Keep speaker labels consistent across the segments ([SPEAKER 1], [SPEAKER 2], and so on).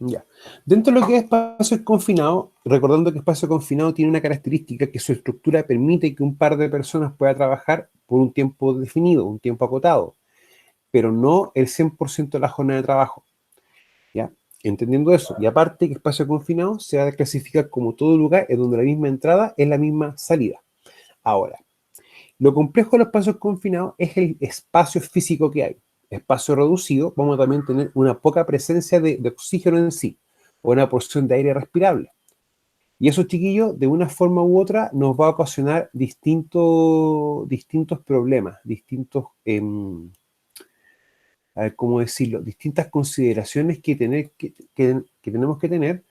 [SPEAKER 1] Ya. Dentro de lo que es espacio confinado, recordando que espacio confinado tiene una característica que su estructura permite que un par de personas pueda trabajar por un tiempo definido, un tiempo acotado, pero no el 100% de la jornada de trabajo. ¿Ya? Entendiendo eso, y aparte que espacio confinado se va a clasificar como todo lugar en donde la misma entrada es la misma salida. Ahora, lo complejo de los espacios confinados es el espacio físico que hay. Espacio reducido, vamos a también tener una poca presencia de oxígeno en sí, o una porción de aire respirable. Y eso, chiquillos, de una forma u otra, nos va a ocasionar distintos problemas, a ver cómo decirlo, distintas consideraciones que tenemos que tener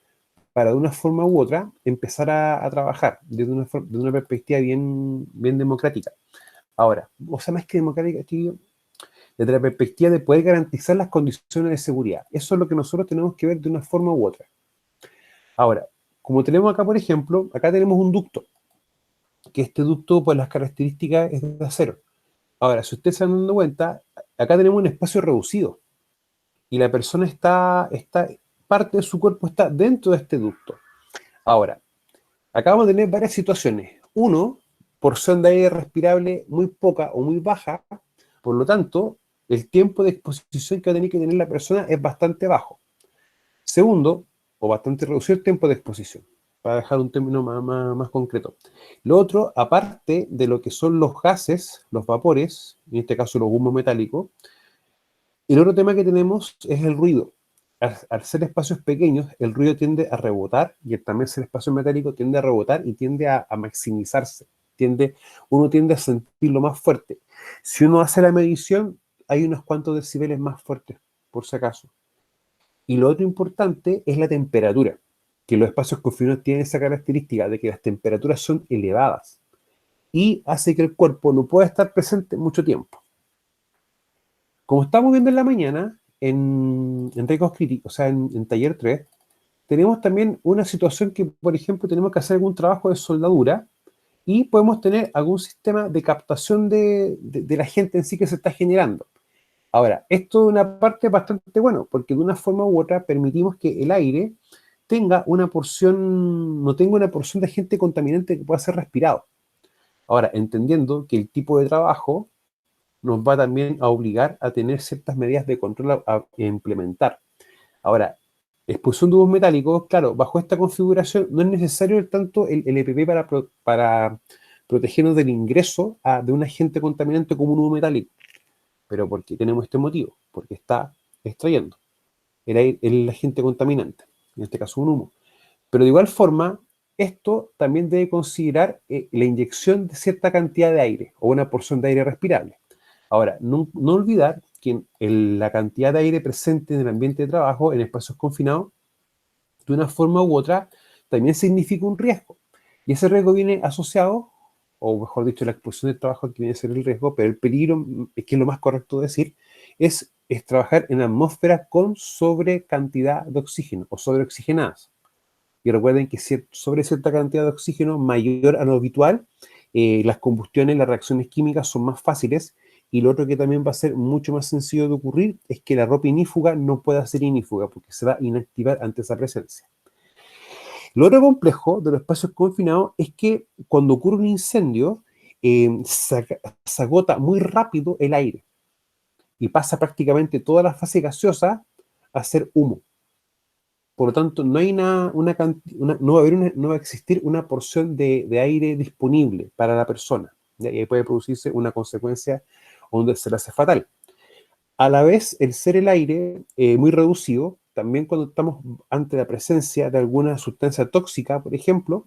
[SPEAKER 1] para de una forma u otra empezar a trabajar desde una perspectiva bien democrática. Ahora, o sea, más que democrática, chiquillos, desde la perspectiva de poder garantizar las condiciones de seguridad. Eso es lo que nosotros tenemos que ver de una forma u otra. Ahora, como tenemos acá, por ejemplo, acá tenemos un ducto, que este ducto, pues las características es de acero. Ahora, si ustedes se van dando cuenta, acá tenemos un espacio reducido y la persona parte de su cuerpo está dentro de este ducto. Ahora, acá vamos a tener varias situaciones. Uno, porción de aire respirable muy poca o muy baja, por lo tanto, el tiempo de exposición que va a tener que tener la persona es bastante bajo. Segundo, o bastante reducido el tiempo de exposición, para dejar un término más concreto. Lo otro, aparte de lo que son los gases, los vapores, en este caso los humos metálicos, el otro tema que tenemos es el ruido. Al ser espacios pequeños, el ruido tiende a rebotar y también ser espacio metálico tiende a rebotar y tiende a maximizarse. Uno tiende a sentirlo más fuerte. Si uno hace la medición, hay unos cuantos decibeles más fuertes, por si acaso. Y lo otro importante es la temperatura, que los espacios confinados tienen esa característica de que las temperaturas son elevadas y hace que el cuerpo no pueda estar presente mucho tiempo. Como estamos viendo en la mañana, en riesgos críticos, o sea, en taller 3, tenemos también una situación que, por ejemplo, tenemos que hacer algún trabajo de soldadura y podemos tener algún sistema de captación de la gente en sí que se está generando. Ahora, esto es una parte bastante bueno, porque de una forma u otra permitimos que el aire no tenga una porción de agente contaminante que pueda ser respirado. Ahora, entendiendo que el tipo de trabajo nos va también a obligar a tener ciertas medidas de control a implementar. Ahora, exposición de tubos metálicos, claro, bajo esta configuración no es necesario tanto el EPP para protegernos del ingreso de un agente contaminante como un tubo metálico. Pero ¿por qué tenemos este motivo? Porque está extrayendo el agente contaminante, en este caso un humo. Pero de igual forma, esto también debe considerar la inyección de cierta cantidad de aire o una porción de aire respirable. Ahora, no olvidar que la cantidad de aire presente en el ambiente de trabajo, en espacios confinados, de una forma u otra, también significa un riesgo. Y ese riesgo viene asociado, o mejor dicho, la exposición del trabajo que viene a ser el riesgo, pero el peligro, que es lo más correcto decir, es trabajar en atmósferas con sobre cantidad de oxígeno o sobreoxigenadas. Y recuerden que sobre cierta cantidad de oxígeno mayor a lo habitual, las combustiones, las reacciones químicas son más fáciles. Y lo otro que también va a ser mucho más sencillo de ocurrir es que la ropa ignífuga no pueda ser ignífuga porque se va a inactivar ante esa presencia. Lo otro complejo de los espacios confinados es que cuando ocurre un incendio, se agota muy rápido el aire y pasa prácticamente toda la fase gaseosa a ser humo. Por lo tanto, no hay no va a existir una porción de aire disponible para la persona. Y ahí puede producirse una consecuencia donde se le hace fatal. A la vez, el aire muy reducido, también cuando estamos ante la presencia de alguna sustancia tóxica, por ejemplo,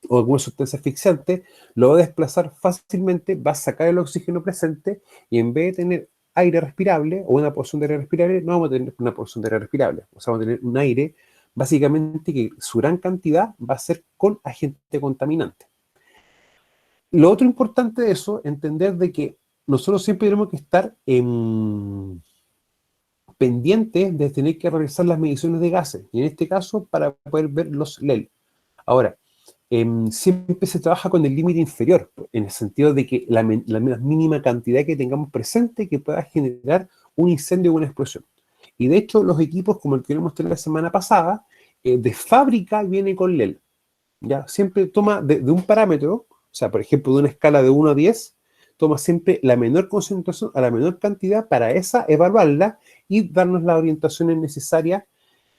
[SPEAKER 1] o alguna sustancia asfixiante, lo va a desplazar fácilmente, va a sacar el oxígeno presente y en vez de tener aire respirable o una porción de aire respirable, no vamos a tener una porción de aire respirable. O sea, vamos a tener un aire básicamente que su gran cantidad va a ser con agente contaminante. Lo otro importante de eso, entender de que nosotros siempre tenemos que estar pendientes de tener que realizar las mediciones de gases, y en este caso para poder ver los LEL. Ahora, siempre se trabaja con el límite inferior, en el sentido de que la mínima cantidad que tengamos presente que pueda generar un incendio o una explosión. Y de hecho, los equipos, como el que les mostré la semana pasada, de fábrica viene con LEL. ¿Ya? Siempre toma de un parámetro, o sea, por ejemplo, de una escala de 1 a 10, toma siempre la menor concentración a la menor cantidad para esa evaluarla y darnos las orientaciones necesarias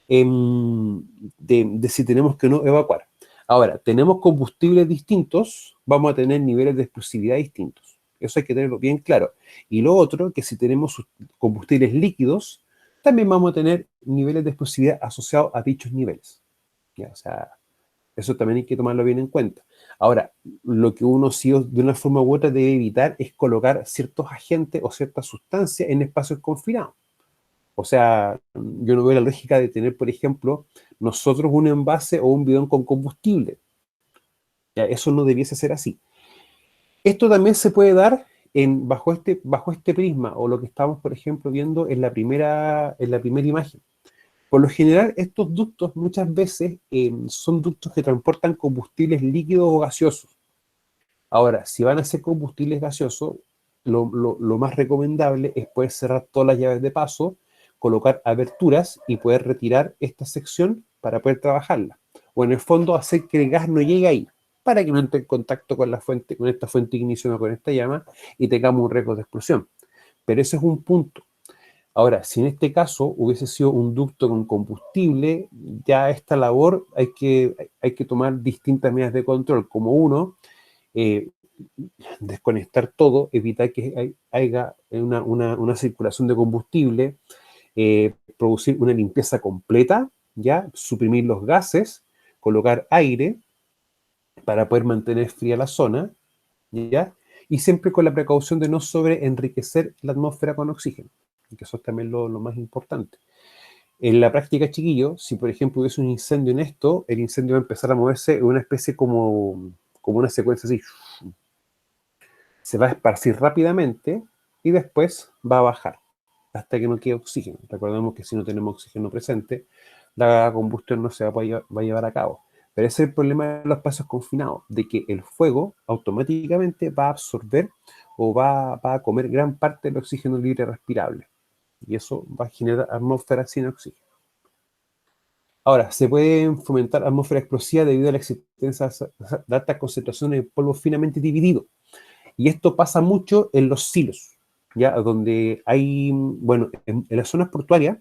[SPEAKER 1] de si tenemos que no evacuar. Ahora, tenemos combustibles distintos, vamos a tener niveles de explosividad distintos. Eso hay que tenerlo bien claro. Y lo otro, que si tenemos combustibles líquidos, también vamos a tener niveles de explosividad asociados a dichos niveles. ¿Ya? O sea, eso también hay que tomarlo bien en cuenta. Ahora, lo que uno sí de una forma u otra debe evitar es colocar ciertos agentes o ciertas sustancias en espacios confinados. O sea, yo no veo la lógica de tener, por ejemplo, nosotros un envase o un bidón con combustible. Ya, eso no debiese ser así. Esto también se puede dar bajo este prisma, o lo que estamos, por ejemplo, viendo en la primera imagen. Por lo general, estos ductos muchas veces son ductos que transportan combustibles líquidos o gaseosos. Ahora, si van a ser combustibles gaseosos, lo más recomendable es poder cerrar todas las llaves de paso, colocar aberturas y poder retirar esta sección para poder trabajarla. O en el fondo hacer que el gas no llegue ahí, para que no entre en contacto con la fuente, con esta fuente de ignición o con esta llama y tengamos un riesgo de explosión. Pero ese es un punto. Ahora, si en este caso hubiese sido un ducto con combustible, ya esta labor hay que tomar distintas medidas de control, como uno, eh, desconectar todo, evitar que haya una circulación de combustible, producir una limpieza completa, ¿ya? Suprimir los gases, colocar aire para poder mantener fría la zona, ¿ya? Y siempre con la precaución de no sobreenriquecer la atmósfera con oxígeno, que eso es también lo más importante. En la práctica, chiquillo, si por ejemplo hubiese un incendio en esto, el incendio va a empezar a moverse en una especie como una secuencia así. Se va a esparcir rápidamente y después va a bajar hasta que no quede oxígeno. Recordemos que si no tenemos oxígeno presente, la combustión no se va a llevar a cabo. Pero ese es el problema de los espacios confinados, de que el fuego automáticamente va a absorber o va a comer gran parte del oxígeno libre respirable. Y eso va a generar atmósfera sin oxígeno. Ahora, se pueden fomentar atmósfera explosiva debido a la existencia de altas concentraciones de polvo finamente dividido. Y esto pasa mucho en los silos, ¿ya? Donde hay, bueno, en las zonas portuarias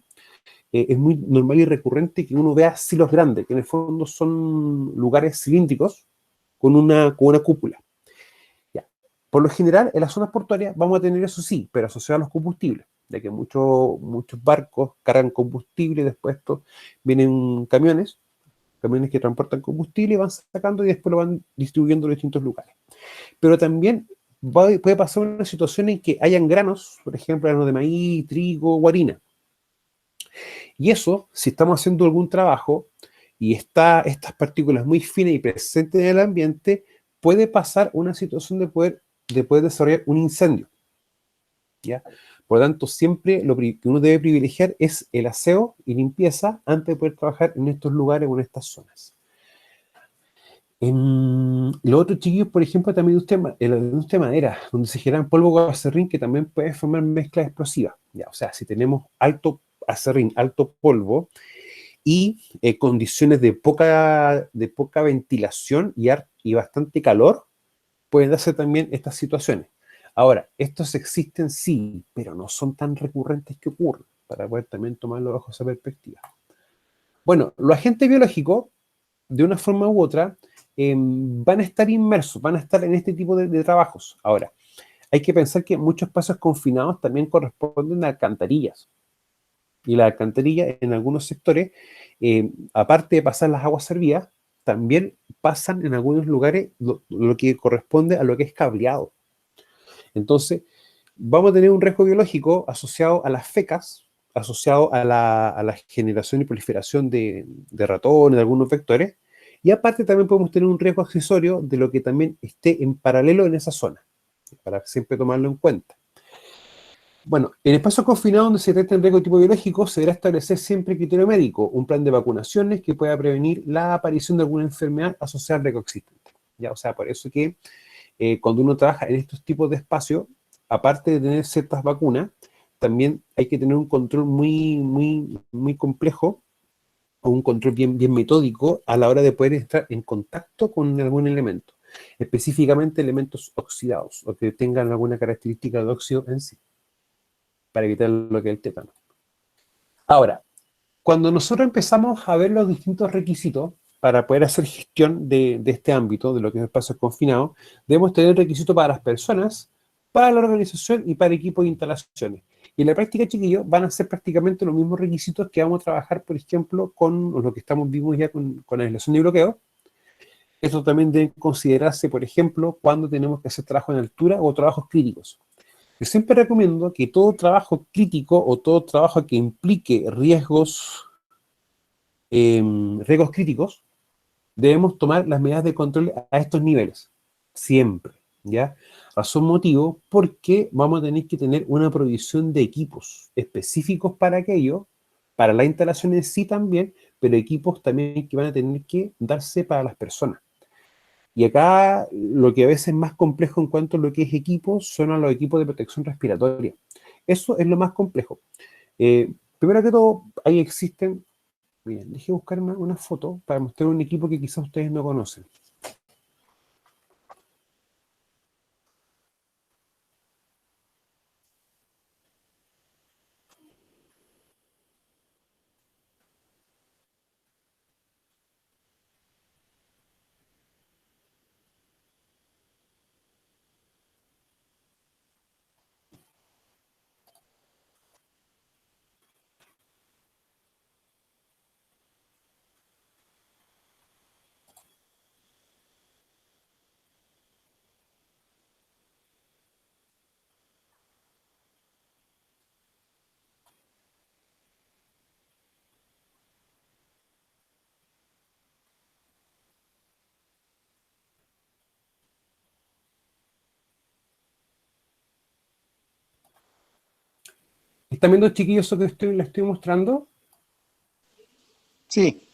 [SPEAKER 1] es muy normal y recurrente que uno vea silos grandes, que en el fondo son lugares cilíndricos con una cúpula. ¿Ya? Por lo general, en las zonas portuarias vamos a tener eso sí, pero asociado a los combustibles, ya que muchos barcos cargan combustible, después vienen camiones que transportan combustible y van sacando y después lo van distribuyendo en distintos lugares. Pero también puede pasar una situación en que hayan granos, por ejemplo, granos de maíz, trigo, o harina. Y eso, si estamos haciendo algún trabajo y está estas partículas muy finas y presentes en el ambiente, puede pasar una situación de poder desarrollar un incendio, ¿ya? Por lo tanto, siempre lo que uno debe privilegiar es el aseo y limpieza antes de poder trabajar en estos lugares o en estas zonas. En los otros chiquillos, por ejemplo, también en la industria de madera, donde se generan polvo con acerrín que también puede formar mezclas explosivas. ¿Ya? O sea, si tenemos alto acerrín, alto polvo y condiciones de poca ventilación y bastante calor, pueden darse también estas situaciones. Ahora, estos existen sí, pero no son tan recurrentes que ocurren, para poder también tomarlo bajo esa perspectiva. Bueno, los agentes biológicos de una forma u otra, van a estar inmersos, van a estar en este tipo de trabajos. Ahora, hay que pensar que muchos espacios confinados también corresponden a alcantarillas. Y las alcantarillas en algunos sectores, aparte de pasar las aguas servidas, también pasan en algunos lugares lo que corresponde a lo que es cableado. Entonces, vamos a tener un riesgo biológico asociado a las fecas, asociado a la generación y proliferación de ratones, de algunos vectores, y aparte también podemos tener un riesgo accesorio de lo que también esté en paralelo en esa zona, para siempre tomarlo en cuenta. Bueno, en espacios confinados donde se trata en riesgo de tipo biológico, se deberá establecer siempre criterio médico, un plan de vacunaciones que pueda prevenir la aparición de alguna enfermedad asociada al riesgo existente. ¿Ya? O sea, por eso que cuando uno trabaja en estos tipos de espacios, aparte de tener ciertas vacunas, también hay que tener un control muy complejo, o un control bien metódico a la hora de poder estar en contacto con algún elemento, específicamente elementos oxidados, o que tengan alguna característica de óxido en sí, para evitar lo que es el tétano. Ahora, cuando nosotros empezamos a ver los distintos requisitos para poder hacer gestión de este ámbito, de lo que es espacios confinados, debemos tener requisitos para las personas, para la organización y para equipos de instalaciones. Y en la práctica, chiquillos, van a ser prácticamente los mismos requisitos que vamos a trabajar, por ejemplo, con lo que estamos vivos ya con la aislación y bloqueo. Esto también debe considerarse, por ejemplo, cuando tenemos que hacer trabajo en altura o trabajos críticos. Yo siempre recomiendo que todo trabajo crítico o todo trabajo que implique riesgos críticos, debemos tomar las medidas de control a estos niveles, siempre, ¿ya? Razón motivo, porque vamos a tener que tener una provisión de equipos específicos para aquello, para la instalación en sí también, pero equipos también que van a tener que darse para las personas. Y acá lo que a veces es más complejo en cuanto a lo que es equipos son a los equipos de protección respiratoria. Eso es lo más complejo. Primero que todo, ahí existen. Bien, déjeme buscar una foto para mostrar un equipo que quizás ustedes no conocen. ¿Están viendo, chiquillos, eso que les estoy mostrando?
[SPEAKER 2] Sí,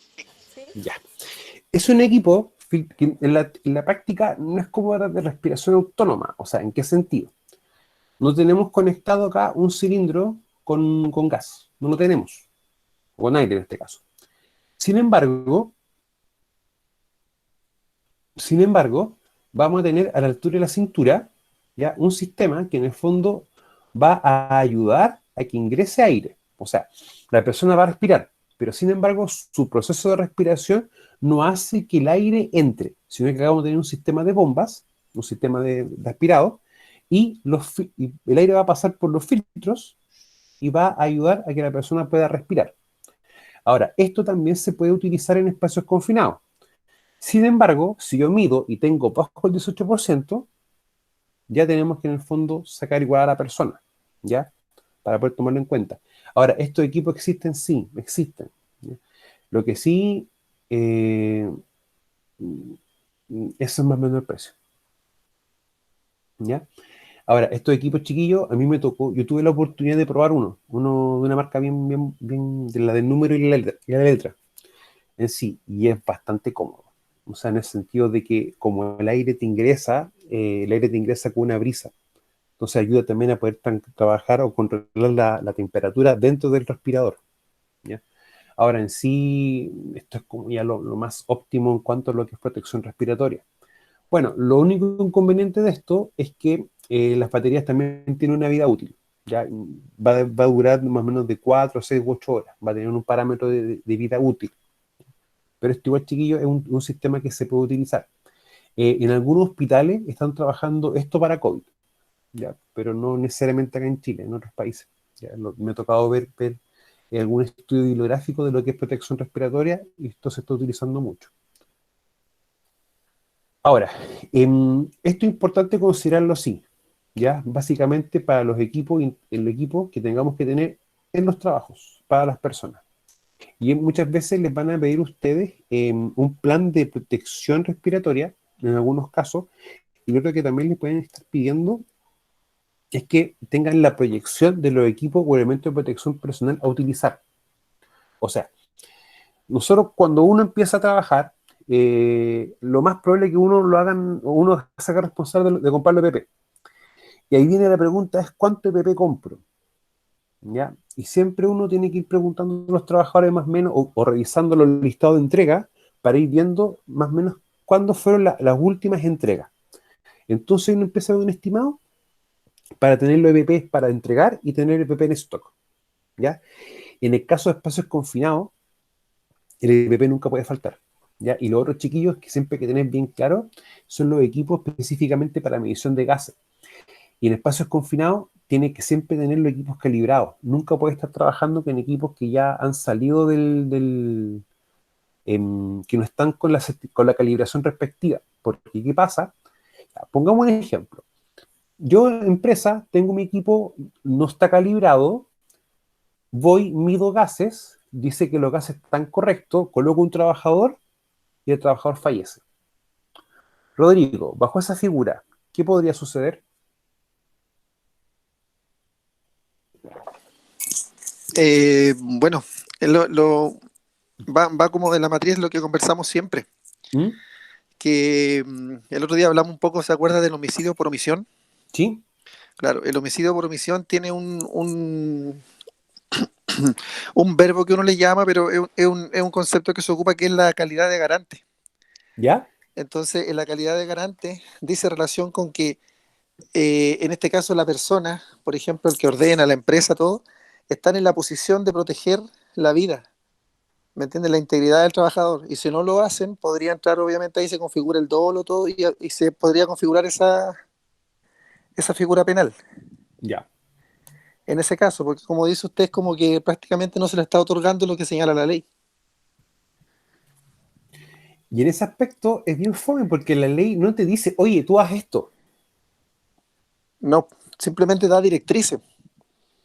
[SPEAKER 3] ¿Sí?
[SPEAKER 1] Ya. Es un equipo que en la práctica no es como de respiración autónoma. O sea, ¿en qué sentido? No tenemos conectado acá un cilindro con gas. No lo tenemos. O con aire en este caso. Sin embargo, vamos a tener a la altura de la cintura ya un sistema que en el fondo va a ayudar a que ingrese aire. O sea, la persona va a respirar, pero sin embargo su proceso de respiración no hace que el aire entre, sino que vamos a tener un sistema de bombas, un sistema de aspirado, y el aire va a pasar por los filtros y va a ayudar a que la persona pueda respirar. Ahora, esto también se puede utilizar en espacios confinados. Sin embargo, si yo mido y tengo bajo el 18%, ya tenemos que en el fondo sacar igual a la persona, ¿ya? Para poder tomarlo en cuenta. Ahora, ¿estos equipos existen? Sí, existen. ¿Ya? Lo que sí, eso es más o menos el precio, ¿ya? Ahora, estos equipos chiquillos, a mí me tocó, yo tuve la oportunidad de probar uno de una marca bien, de la del número y la letra en sí, y es bastante cómodo. O sea, en el sentido de que como el aire te ingresa con una brisa. Entonces ayuda también a poder trabajar o controlar la temperatura dentro del respirador, ¿ya? Ahora en sí, esto es como ya lo más óptimo en cuanto a lo que es protección respiratoria. Bueno, lo único inconveniente de esto es que las baterías también tienen una vida útil, ¿ya? Va a durar más o menos de 4, 6 u 8 horas, va a tener un parámetro de vida útil. Pero esto igual, chiquillo, es un sistema que se puede utilizar. En algunos hospitales están trabajando esto para COVID, ¿ya? Pero no necesariamente acá en Chile, en otros países. ¿Ya? Me ha tocado ver algún estudio bibliográfico de lo que es protección respiratoria y esto se está utilizando mucho. Ahora, esto es importante considerarlo así, ¿ya? Básicamente para los equipos, el equipo que tengamos que tener en los trabajos, para las personas. Y muchas veces les van a pedir ustedes un plan de protección respiratoria, en algunos casos, y lo otro que también les pueden estar pidiendo es que tengan la proyección de los equipos o elementos de protección personal a utilizar. O sea, nosotros cuando uno empieza a trabajar, lo más probable es que uno lo hagan, o uno se haga responsable de comprarlo EPP. Y ahí viene la pregunta, es ¿cuánto EPP compro? ¿ya? Y siempre uno tiene que ir preguntando a los trabajadores más o menos, o revisando los listados de entrega, para ir viendo más o menos cuándo fueron las últimas entregas. Entonces uno empieza a ver un estimado para tener los EPP para entregar y tener EPP en stock, ¿ya? En el caso de espacios confinados, el EPP nunca puede faltar, ¿ya? Y los otros chiquillos que siempre hay que tener bien claro son los equipos específicamente para medición de gases. Y en espacios confinados tiene que siempre tener los equipos calibrados. Nunca puede estar trabajando con equipos que ya han salido que no están con la calibración respectiva. Porque, ¿qué pasa? Pongamos un ejemplo. Yo, empresa, tengo mi equipo, no está calibrado, voy, mido gases, dice que los gases están correctos, coloco un trabajador y el trabajador fallece. Rodrigo, bajo esa figura, ¿qué podría suceder?
[SPEAKER 2] Bueno, va como de la matriz lo que conversamos siempre,
[SPEAKER 1] ¿Mm?
[SPEAKER 2] que el otro día hablamos un poco, ¿se acuerda del homicidio por omisión?
[SPEAKER 1] ¿Sí?
[SPEAKER 2] Claro, el homicidio por omisión tiene un verbo que uno le llama, pero es un concepto que se ocupa, que es la calidad de garante.
[SPEAKER 1] ¿Ya?
[SPEAKER 2] Entonces, en la calidad de garante dice relación con que, en este caso, la persona, por ejemplo, el que ordena, la empresa, todo, están en la posición de proteger la vida, ¿me entiendes? La integridad del trabajador. Y si no lo hacen, podría entrar, obviamente, ahí se configura el dolo, todo, y se podría configurar esa figura penal.
[SPEAKER 1] Ya.
[SPEAKER 2] En ese caso, porque como dice usted, es como que prácticamente no se le está otorgando lo que señala la ley.
[SPEAKER 1] Y en ese aspecto es bien fome porque la ley no te dice, oye, tú haz esto.
[SPEAKER 2] No, simplemente da directrices.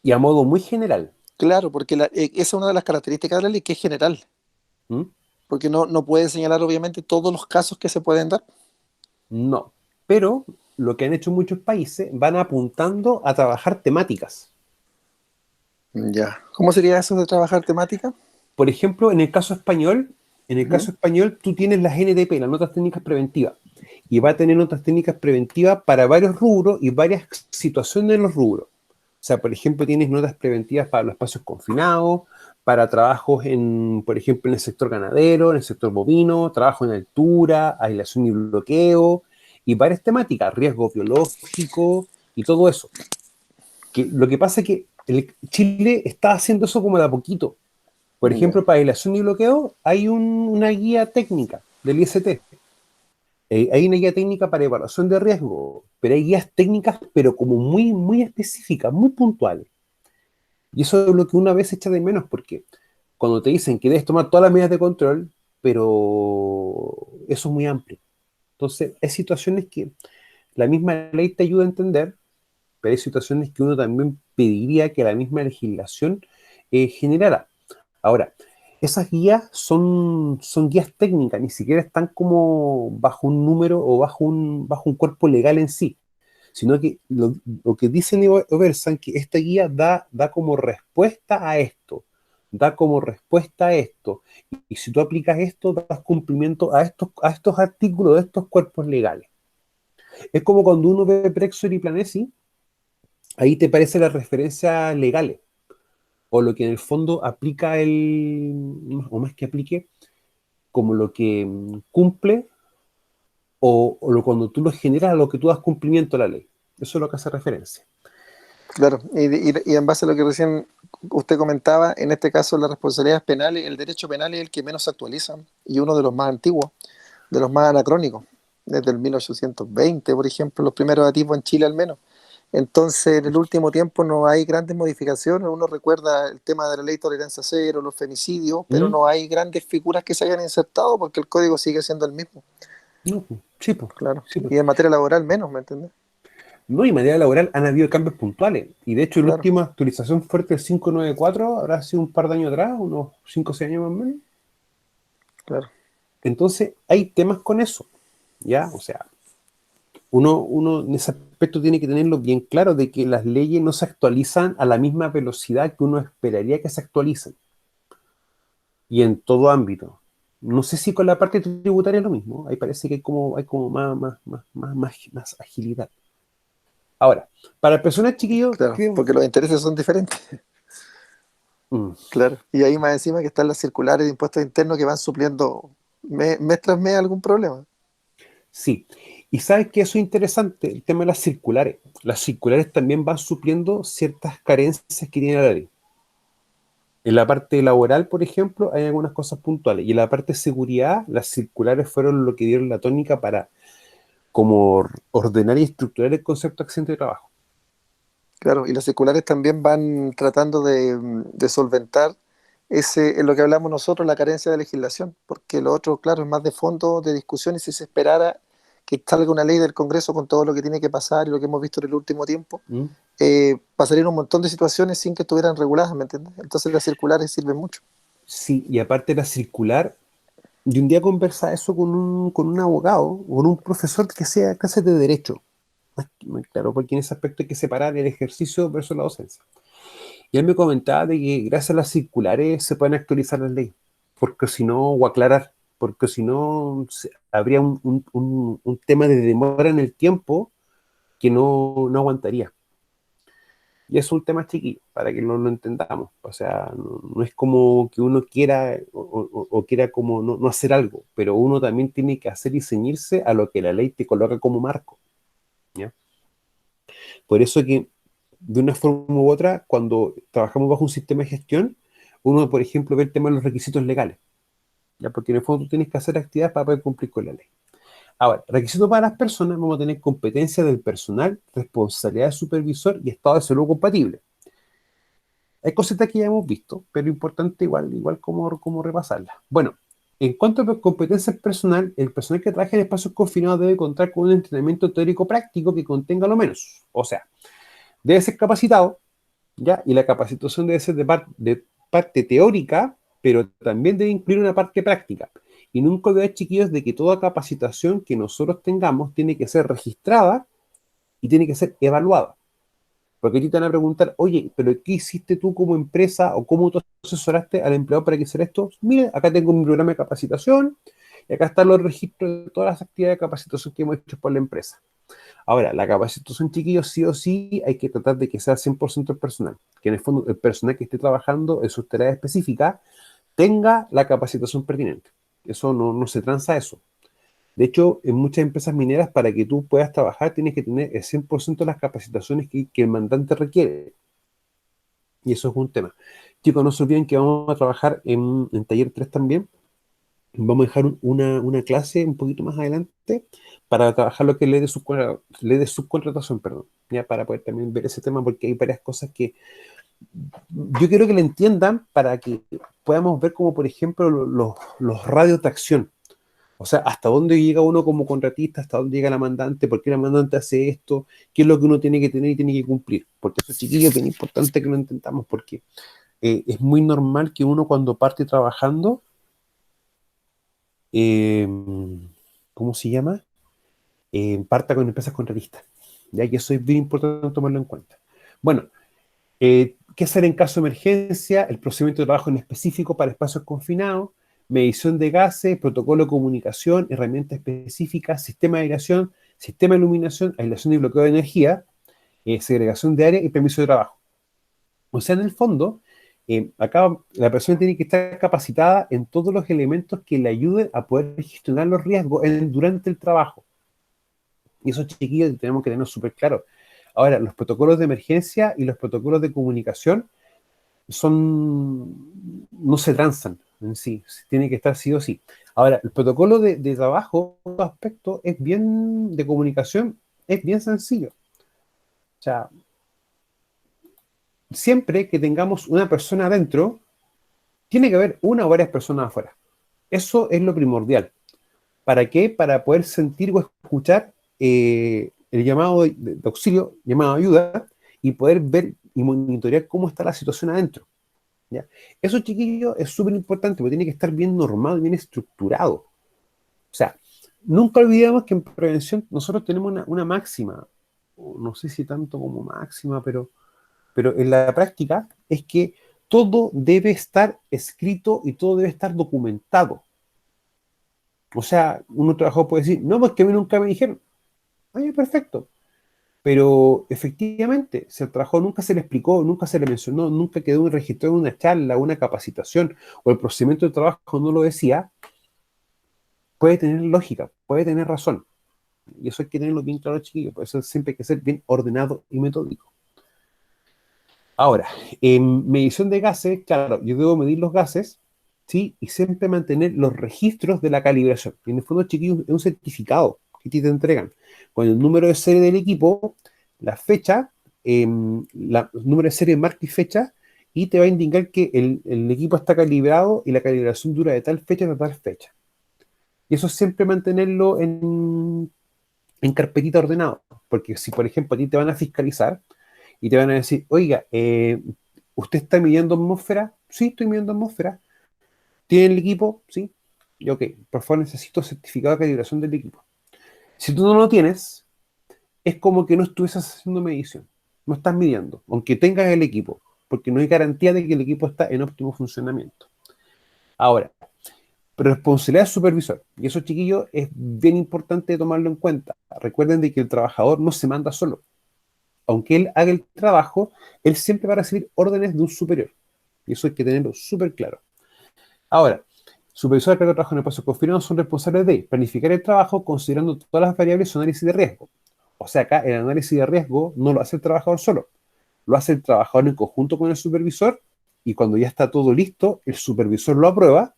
[SPEAKER 1] Y a modo muy general.
[SPEAKER 2] Claro, porque esa es una de las características de la ley, que es general,
[SPEAKER 1] ¿Mm?
[SPEAKER 2] porque no puede señalar obviamente todos los casos que se pueden dar.
[SPEAKER 1] No. Pero lo que han hecho muchos países, van apuntando a trabajar temáticas.
[SPEAKER 2] Ya. ¿Cómo sería eso de trabajar temática?
[SPEAKER 1] Por ejemplo, en el
[SPEAKER 2] Ujú.
[SPEAKER 1] caso español, tú tienes las NTP, las notas técnicas preventivas. Y va a tener notas técnicas preventivas para varios rubros y varias situaciones en los rubros. O sea, por ejemplo, tienes notas preventivas para los espacios confinados, para trabajos por ejemplo, en el sector ganadero, en el sector bovino, trabajo en altura, aislación y bloqueo, y varias temáticas, riesgo biológico y todo eso. Lo que pasa es que Chile está haciendo eso como de a poquito. Por
[SPEAKER 2] Ya.
[SPEAKER 1] ejemplo, para aislación y bloqueo hay una guía técnica del IST. Hay una guía técnica para evaluación de riesgo, pero hay guías técnicas, pero como muy, muy específicas, muy puntuales. Y eso es lo que una vez echa de menos, porque cuando te dicen que debes tomar todas las medidas de control, pero eso es muy amplio. Entonces, hay situaciones que la misma ley te ayuda a entender, pero hay situaciones que uno también pediría que la misma legislación generara. Ahora, esas guías son guías técnicas, ni siquiera están como bajo un número o bajo un cuerpo legal en sí, sino que lo que dicen o versan que esta guía da como respuesta a esto, da como respuesta a esto, y si tú aplicas esto, das cumplimiento a estos artículos de estos cuerpos legales. Es como cuando uno ve Prexor y Planesi, ahí te aparecen las referencias legales, o lo que en el fondo aplica o más que aplique, como lo que cumple, cuando tú lo generas a lo que tú das cumplimiento a la ley. Eso es lo que hace referencia.
[SPEAKER 2] Claro, y en base a lo que recién usted comentaba, en este caso las responsabilidades penales, el derecho penal es el que menos se actualiza y uno de los más antiguos, de los más anacrónicos, desde el 1820, por ejemplo, los primeros atisbos en Chile al menos. Entonces, en el último tiempo no hay grandes modificaciones, uno recuerda el tema de la ley tolerancia cero, los femicidios, pero
[SPEAKER 1] ¿Mm?
[SPEAKER 2] no hay grandes figuras que se hayan insertado porque el código sigue siendo el mismo,
[SPEAKER 1] No, pues, sí, pues,
[SPEAKER 2] claro.
[SPEAKER 1] sí, pues.
[SPEAKER 2] Y en materia laboral menos, ¿me entiendes?
[SPEAKER 1] No, y en materia laboral han habido cambios puntuales. Y de hecho, la
[SPEAKER 2] Claro,
[SPEAKER 1] última actualización fuerte del 594 habrá sido un par de años atrás, unos 5 o 6 años más o menos.
[SPEAKER 2] claro.
[SPEAKER 1] Entonces, hay temas con eso, ¿ya? O sea, uno en ese aspecto tiene que tenerlo bien claro de que las leyes no se actualizan a la misma velocidad que uno esperaría que se actualicen. Y en todo ámbito. No sé si con la parte tributaria es lo mismo. Ahí parece que hay como más agilidad. Ahora, para personas chiquillos,
[SPEAKER 2] Claro, porque los intereses son diferentes.
[SPEAKER 1] Mm,
[SPEAKER 2] Claro. Y ahí más encima que están las circulares de impuestos internos que van supliendo mes tras mes algún problema.
[SPEAKER 1] sí. Y sabes que eso es interesante, el tema de las circulares. Las circulares también van supliendo ciertas carencias que tiene la ley. En la parte laboral, por ejemplo, hay algunas cosas puntuales. Y en la parte de seguridad, las circulares fueron lo que dieron la tónica para como ordenar y estructurar el concepto de accidente de trabajo.
[SPEAKER 2] Claro, y las circulares también van tratando de solventar ese, en lo que hablamos nosotros, la carencia de legislación, porque lo otro, claro, es más de fondo, de discusión, y si se esperara que salga una ley del Congreso con todo lo que tiene que pasar y lo que hemos visto en el último tiempo,
[SPEAKER 1] ¿Mm?
[SPEAKER 2] pasarían un montón de situaciones sin que estuvieran reguladas, ¿me entiendes? Entonces las circulares sirven mucho.
[SPEAKER 1] Sí, y aparte de la circular, yo un día conversaba eso con un abogado, con un profesor que sea clase de derecho. Claro, porque en ese aspecto hay que separar el ejercicio versus la docencia. Y él me comentaba de que gracias a las circulares se pueden actualizar las leyes, porque si no, o aclarar, porque si no, habría un tema de demora en el tiempo que no aguantaría. Y es un tema chiquillo, para que no lo entendamos. O sea, no es como que uno quiera o quiera como no hacer algo, pero uno también tiene que hacer y ceñirse a lo que la ley te coloca como marco, ¿ya? Por eso que, de una forma u otra, cuando trabajamos bajo un sistema de gestión, uno, por ejemplo, ve el tema de los requisitos legales, ¿ya? Porque en el fondo tú tienes que hacer actividades para poder cumplir con la ley. Ahora, requisitos para las personas, vamos a tener competencia del personal, responsabilidad del supervisor y estado de salud compatible. Hay cositas que ya hemos visto, pero importante igual como repasarlas. Bueno, en cuanto a competencias personal, el personal que trabaja en espacios confinados debe contar con un entrenamiento teórico práctico que contenga lo menos. O sea, debe ser capacitado, ¿ya? Y la capacitación debe ser de parte teórica, pero también debe incluir una parte práctica. Y nunca olvidar, chiquillos, de que toda capacitación que nosotros tengamos tiene que ser registrada y tiene que ser evaluada. Porque aquí te van a preguntar, oye, pero ¿qué hiciste tú como empresa o cómo tú asesoraste al empleado para que hiciera esto? Mire, acá tengo mi programa de capacitación y acá están los registros de todas las actividades de capacitación que hemos hecho por la empresa. Ahora, la capacitación, chiquillos, sí o sí hay que tratar de que sea 100% el personal, que en el fondo el personal que esté trabajando en sus tareas específicas tenga la capacitación pertinente. Eso no se transa eso. De hecho, en muchas empresas mineras, para que tú puedas trabajar, tienes que tener el 100% de las capacitaciones que el mandante requiere. Y eso es un tema. Chicos, no se olviden que vamos a trabajar en taller 3 también. Vamos a dejar una clase un poquito más adelante para trabajar lo que es ley de subcontratación, perdón, ya para poder también ver ese tema, porque hay varias cosas que yo quiero que le entiendan para que podamos ver como, por ejemplo, los radios de acción. O sea, hasta dónde llega uno como contratista, hasta dónde llega la mandante, por qué la mandante hace esto, qué es lo que uno tiene que tener y tiene que cumplir. Porque eso, chiquillos, es bien importante que lo intentamos, porque es muy normal que uno cuando parte trabajando, eh, ¿cómo se llama? Parta con empresas contratistas. Ya que eso es bien importante tomarlo en cuenta. Bueno, ¿qué hacer en caso de emergencia? El procedimiento de trabajo en específico para espacios confinados, medición de gases, protocolo de comunicación, herramientas específicas, sistema de aireación, sistema de iluminación, aislación y bloqueo de energía, segregación de área y permiso de trabajo. O sea, en el fondo, acá la persona tiene que estar capacitada en todos los elementos que le ayuden a poder gestionar los riesgos durante el trabajo. Y esos chiquillos tenemos que tenerlo súper claro. Ahora, los protocolos de emergencia y los protocolos de comunicación no se transan en sí, tiene que estar sí o sí. Ahora, el protocolo de trabajo, todo aspecto es bien, de comunicación, es bien sencillo. O sea, siempre que tengamos una persona adentro, tiene que haber una o varias personas afuera. Eso es lo primordial. ¿Para qué? Para poder sentir o escuchar el llamado de auxilio, llamado de ayuda, y poder ver y monitorear cómo está la situación adentro. ¿Ya? Eso, chiquillo, es súper importante, porque tiene que estar bien normado y bien estructurado. O sea, nunca olvidemos que en prevención nosotros tenemos una máxima, o no sé si tanto como máxima, pero en la práctica es que todo debe estar escrito y todo debe estar documentado. O sea, uno trabajador puede decir, no, pues que a mí nunca me dijeron. Oye, perfecto. Pero efectivamente, si el trabajo nunca se le explicó, nunca se le mencionó, nunca quedó registrado en una charla, una capacitación, o el procedimiento de trabajo no lo decía, puede tener lógica, puede tener razón. Y eso hay que tenerlo bien claro, chiquillos. Por eso siempre hay que ser bien ordenado y metódico. Ahora, en medición de gases, claro, yo debo medir los gases, ¿sí? Y siempre mantener los registros de la calibración. Y en el fondo, chiquillos, es un certificado que te entregan con el número de serie del equipo, la fecha, el número de serie, marca y fecha, y te va a indicar que el equipo está calibrado y la calibración dura de tal fecha a tal fecha. Y eso siempre mantenerlo en carpetita ordenado. Porque si, por ejemplo, a ti te van a fiscalizar, y te van a decir, oiga, ¿usted está midiendo atmósfera? Sí, estoy midiendo atmósfera. ¿Tiene el equipo? Sí. Y ok, por favor necesito certificado de calibración del equipo. Si tú no lo tienes, es como que no estuvieses haciendo medición. No estás midiendo, aunque tengas el equipo, porque no hay garantía de que el equipo está en óptimo funcionamiento. Ahora, responsabilidad del supervisor. Y eso, chiquillos, es bien importante tomarlo en cuenta. Recuerden de que el trabajador no se manda solo. Aunque él haga el trabajo, él siempre va a recibir órdenes de un superior. Y eso hay que tenerlo súper claro. Ahora, supervisores a cargo de trabajo en espacios confinados son responsables de planificar el trabajo considerando todas las variables su análisis de riesgo. O sea, acá el análisis de riesgo no lo hace el trabajador solo, lo hace el trabajador en conjunto con el supervisor y cuando ya está todo listo, el supervisor lo aprueba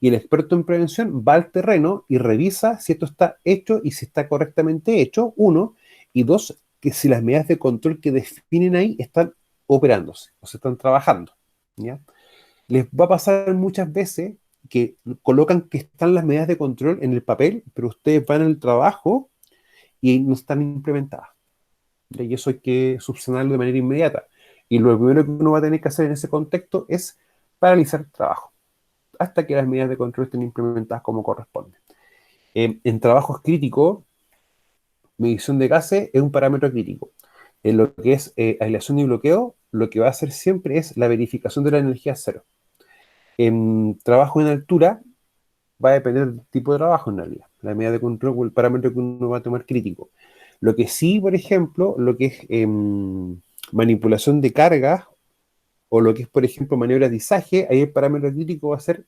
[SPEAKER 1] y el experto en prevención va al terreno y revisa si esto está hecho y si está correctamente hecho, uno, y dos, que si las medidas de control que definen ahí están operándose o se están trabajando. ¿Ya? Les va a pasar muchas veces que colocan que están las medidas de control en el papel, pero ustedes van al trabajo y no están implementadas. ¿Ya? Y eso hay que subsanarlo de manera inmediata. Y lo primero que uno va a tener que hacer en ese contexto es paralizar el trabajo hasta que las medidas de control estén implementadas como corresponde. En trabajos críticos, medición de gases es un parámetro crítico. En lo que es aislación y bloqueo, lo que va a hacer siempre es la verificación de la energía cero. En trabajo en altura, va a depender del tipo de trabajo en realidad, la medida de control o el parámetro que uno va a tomar crítico. Lo que sí, por ejemplo, lo que es manipulación de cargas o lo que es, por ejemplo, maniobras de izaje, ahí el parámetro crítico va a ser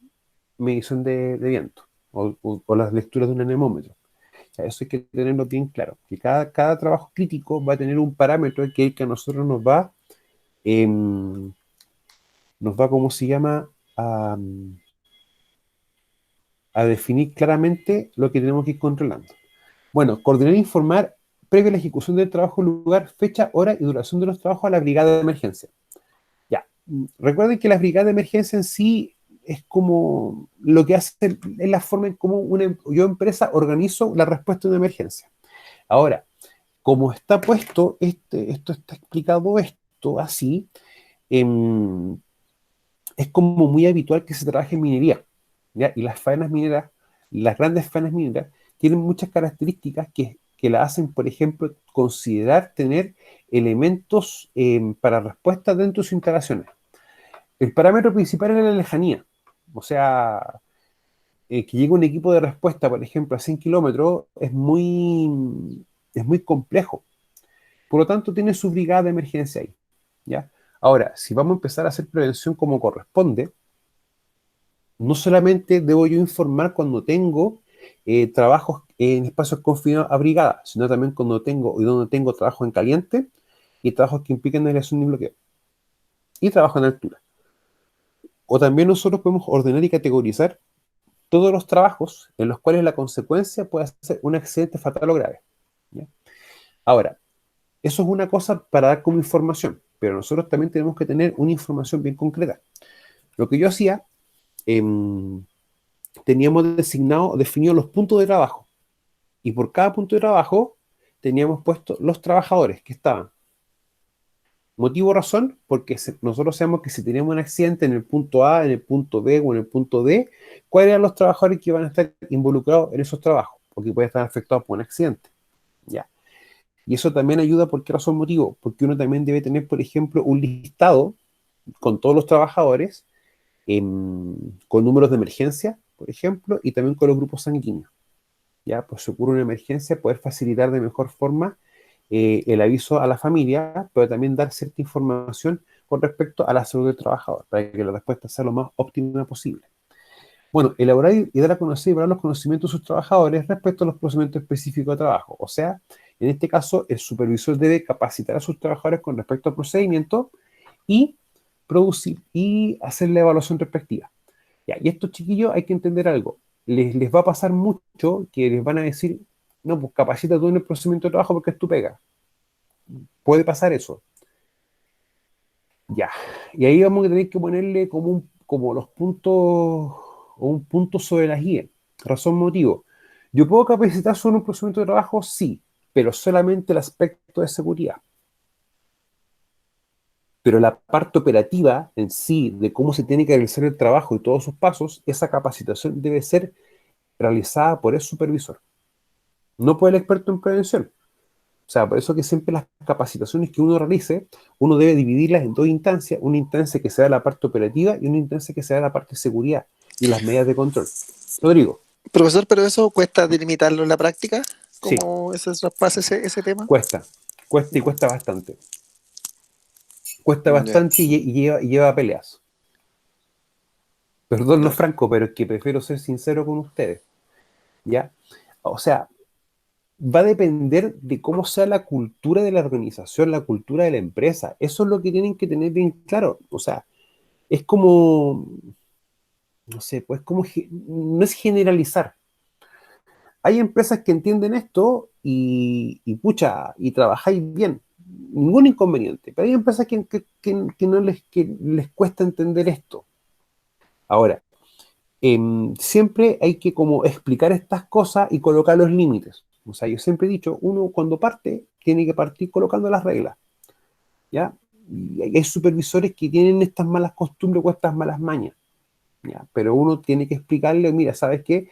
[SPEAKER 1] medición de viento o las lecturas de un anemómetro. O sea, eso hay que tenerlo bien claro, que cada trabajo crítico va a tener un parámetro que el que a nosotros nos va, ¿cómo se llama? A definir claramente lo que tenemos que ir controlando. Bueno, coordinar e informar previo a la ejecución del trabajo, lugar, fecha, hora y duración de los trabajos a la brigada de emergencia. Ya, recuerden que la brigada de emergencia en sí es como lo que hace, es la forma en cómo yo empresa organizo la respuesta a una emergencia. Ahora, como está puesto, esto está explicado esto así, em, es como muy habitual que se trabaje en minería, ¿ya? Y las faenas mineras, las grandes faenas mineras, tienen muchas características que la hacen, por ejemplo, considerar tener elementos para respuesta dentro de sus instalaciones. El parámetro principal es la lejanía, o sea, que llegue un equipo de respuesta, por ejemplo, a 100 kilómetros, es muy complejo. Por lo tanto, tiene su brigada de emergencia ahí, ¿ya? Ahora, si vamos a empezar a hacer prevención como corresponde, no solamente debo yo informar cuando tengo trabajos en espacios confinados a brigada, sino también cuando tengo y donde tengo trabajo en caliente y trabajos que implican aislación y bloqueo y trabajo en altura. O también nosotros podemos ordenar y categorizar todos los trabajos en los cuales la consecuencia puede ser un accidente fatal o grave. ¿Ya? Ahora, eso es una cosa para dar como información, pero nosotros también tenemos que tener una información bien concreta. Lo que yo hacía, eh, teníamos definidos los puntos de trabajo. Y por cada punto de trabajo teníamos puesto los trabajadores que estaban. Motivo, razón, porque nosotros sabemos que si teníamos un accidente en el punto A, en el punto B o en el punto D, ¿cuáles eran los trabajadores que iban a estar involucrados en esos trabajos? Porque pueden estar afectados por un accidente. ¿Ya? Y eso también ayuda, ¿por qué razón, motivo? Porque uno también debe tener, por ejemplo, un listado con todos los trabajadores, con números de emergencia, por ejemplo, y también con los grupos sanguíneos. ¿Ya? Pues si ocurre una emergencia, poder facilitar de mejor forma el aviso a la familia, pero también dar cierta información con respecto a la salud del trabajador, para que la respuesta sea lo más óptima posible. Bueno, elaborar y dar a conocer y evaluar los conocimientos de sus trabajadores respecto a los procedimientos específicos de trabajo. O sea, en este caso, el supervisor debe capacitar a sus trabajadores con respecto al procedimiento y producir y hacer la evaluación respectiva. Ya, y estos chiquillos hay que entender algo. Les va a pasar mucho que les van a decir, no, pues capacita tú en el procedimiento de trabajo porque es tu pega. Puede pasar eso. Ya. Y ahí vamos a tener que ponerle como los puntos, o un punto sobre las guías. Razón, motivo. ¿Yo puedo capacitar sobre un procedimiento de trabajo? Sí, pero solamente el aspecto de seguridad. Pero la parte operativa en sí, de cómo se tiene que realizar el trabajo y todos sus pasos, esa capacitación debe ser realizada por el supervisor, no por el experto en prevención. O sea, por eso que siempre las capacitaciones que uno realice, uno debe dividirlas en dos instancias, una instancia que sea la parte operativa y una instancia que sea la parte de seguridad y las medidas de control. Rodrigo.
[SPEAKER 2] Profesor, pero eso cuesta delimitarlo en la práctica,
[SPEAKER 1] Sí,
[SPEAKER 2] ¿cómo se traspasa ese tema?
[SPEAKER 1] cuesta y cuesta bastante. Cuesta
[SPEAKER 2] Ya.
[SPEAKER 1] bastante y lleva peleas. Perdón lo
[SPEAKER 2] Ya.
[SPEAKER 1] franco, pero es que prefiero ser sincero con ustedes, ¿ya? O sea, va a depender de cómo sea la cultura de la organización, la cultura de la empresa. Eso es lo que tienen que tener bien claro. O sea, es como, no sé, pues no es generalizar. Hay empresas que entienden esto y pucha, y trabajáis bien, ningún inconveniente. Pero hay empresas que no que les cuesta entender esto. Ahora, siempre hay que como explicar estas cosas y colocar los límites. O sea, yo siempre he dicho, uno cuando parte, tiene que partir colocando las reglas, ¿ya? Y hay supervisores que tienen estas malas costumbres o estas malas mañas, ¿ya? Pero uno tiene que explicarle, mira, ¿sabes qué?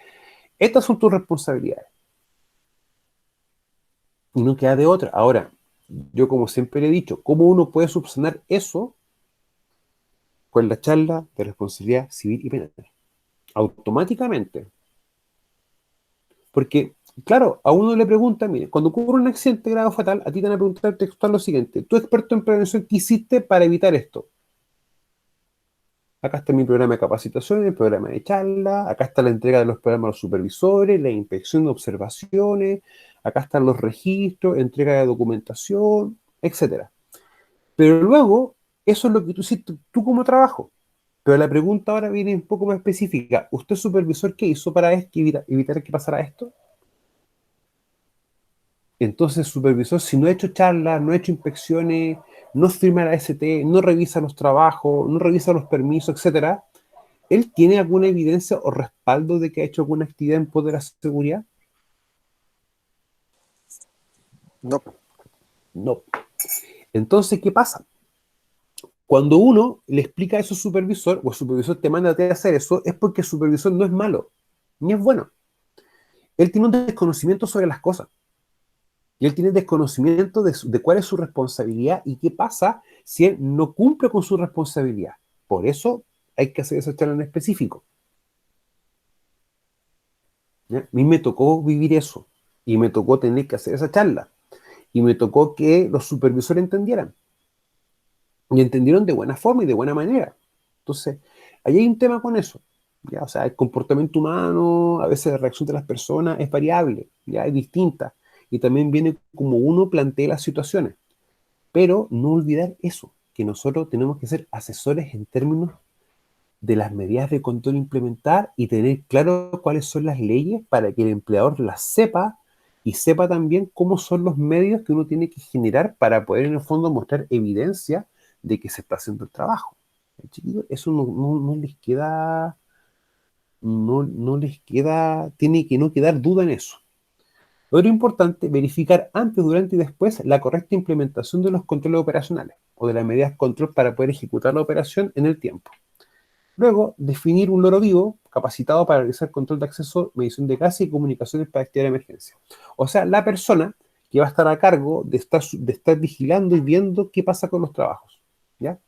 [SPEAKER 1] Estas son tus responsabilidades. Y no queda de otra. Ahora, yo como siempre le he dicho, ¿cómo uno puede subsanar eso con la charla de responsabilidad civil y penal? Automáticamente. Porque, claro, a uno le pregunta, mire, cuando ocurre un accidente grave o fatal, a ti te van a preguntar textual lo siguiente, tú experto en prevención, ¿qué hiciste para evitar esto? Acá está mi programa de capacitación, el programa de charla, acá está la entrega de los programas a los supervisores, la inspección de observaciones, acá están los registros, entrega de documentación, etcétera. Pero luego, eso es lo que tú hiciste tú como trabajo. Pero la pregunta ahora viene un poco más específica. ¿Usted, supervisor, qué hizo para evitar que pasara esto? Entonces, supervisor, si no ha hecho charlas, no ha hecho inspecciones, no firma la ST, no revisa los trabajos, no revisa los permisos, etcétera, ¿él tiene alguna evidencia o respaldo de que ha hecho alguna actividad en pos de la seguridad?
[SPEAKER 2] No.
[SPEAKER 1] No. Entonces, ¿qué pasa? Cuando uno le explica a su supervisor, o el supervisor te manda a ti a hacer eso, es porque el supervisor no es malo, ni es bueno. Él tiene un desconocimiento sobre las cosas. Y él tiene desconocimiento de cuál es su responsabilidad y qué pasa si él no cumple con su responsabilidad. Por eso hay que hacer esa charla en específico. ¿Ya? A mí me tocó vivir eso y me tocó tener que hacer esa charla y me tocó que los supervisores entendieran y entendieron de buena forma y de buena manera. Entonces, ahí hay un tema con eso. ¿Ya? O sea, el comportamiento humano, a veces la reacción de las personas es variable, ya es distinta y también viene como uno plantea las situaciones. Pero no olvidar eso, que nosotros tenemos que ser asesores en términos de las medidas de control a implementar y tener claro cuáles son las leyes para que el empleador las sepa y sepa también cómo son los medios que uno tiene que generar para poder en el fondo mostrar evidencia de que se está haciendo el trabajo. Chiquillos, eso no les queda, no les queda, tiene que no quedar duda en eso. Otro importante, verificar antes, durante y después la correcta implementación de los controles operacionales o de las medidas de control para poder ejecutar la operación en el tiempo. Luego, definir un loro vivo capacitado para realizar control de acceso, medición de gas y comunicaciones para activar emergencia. O sea, la persona que va a estar a cargo de estar vigilando y viendo qué pasa con los trabajos. ¿Ya?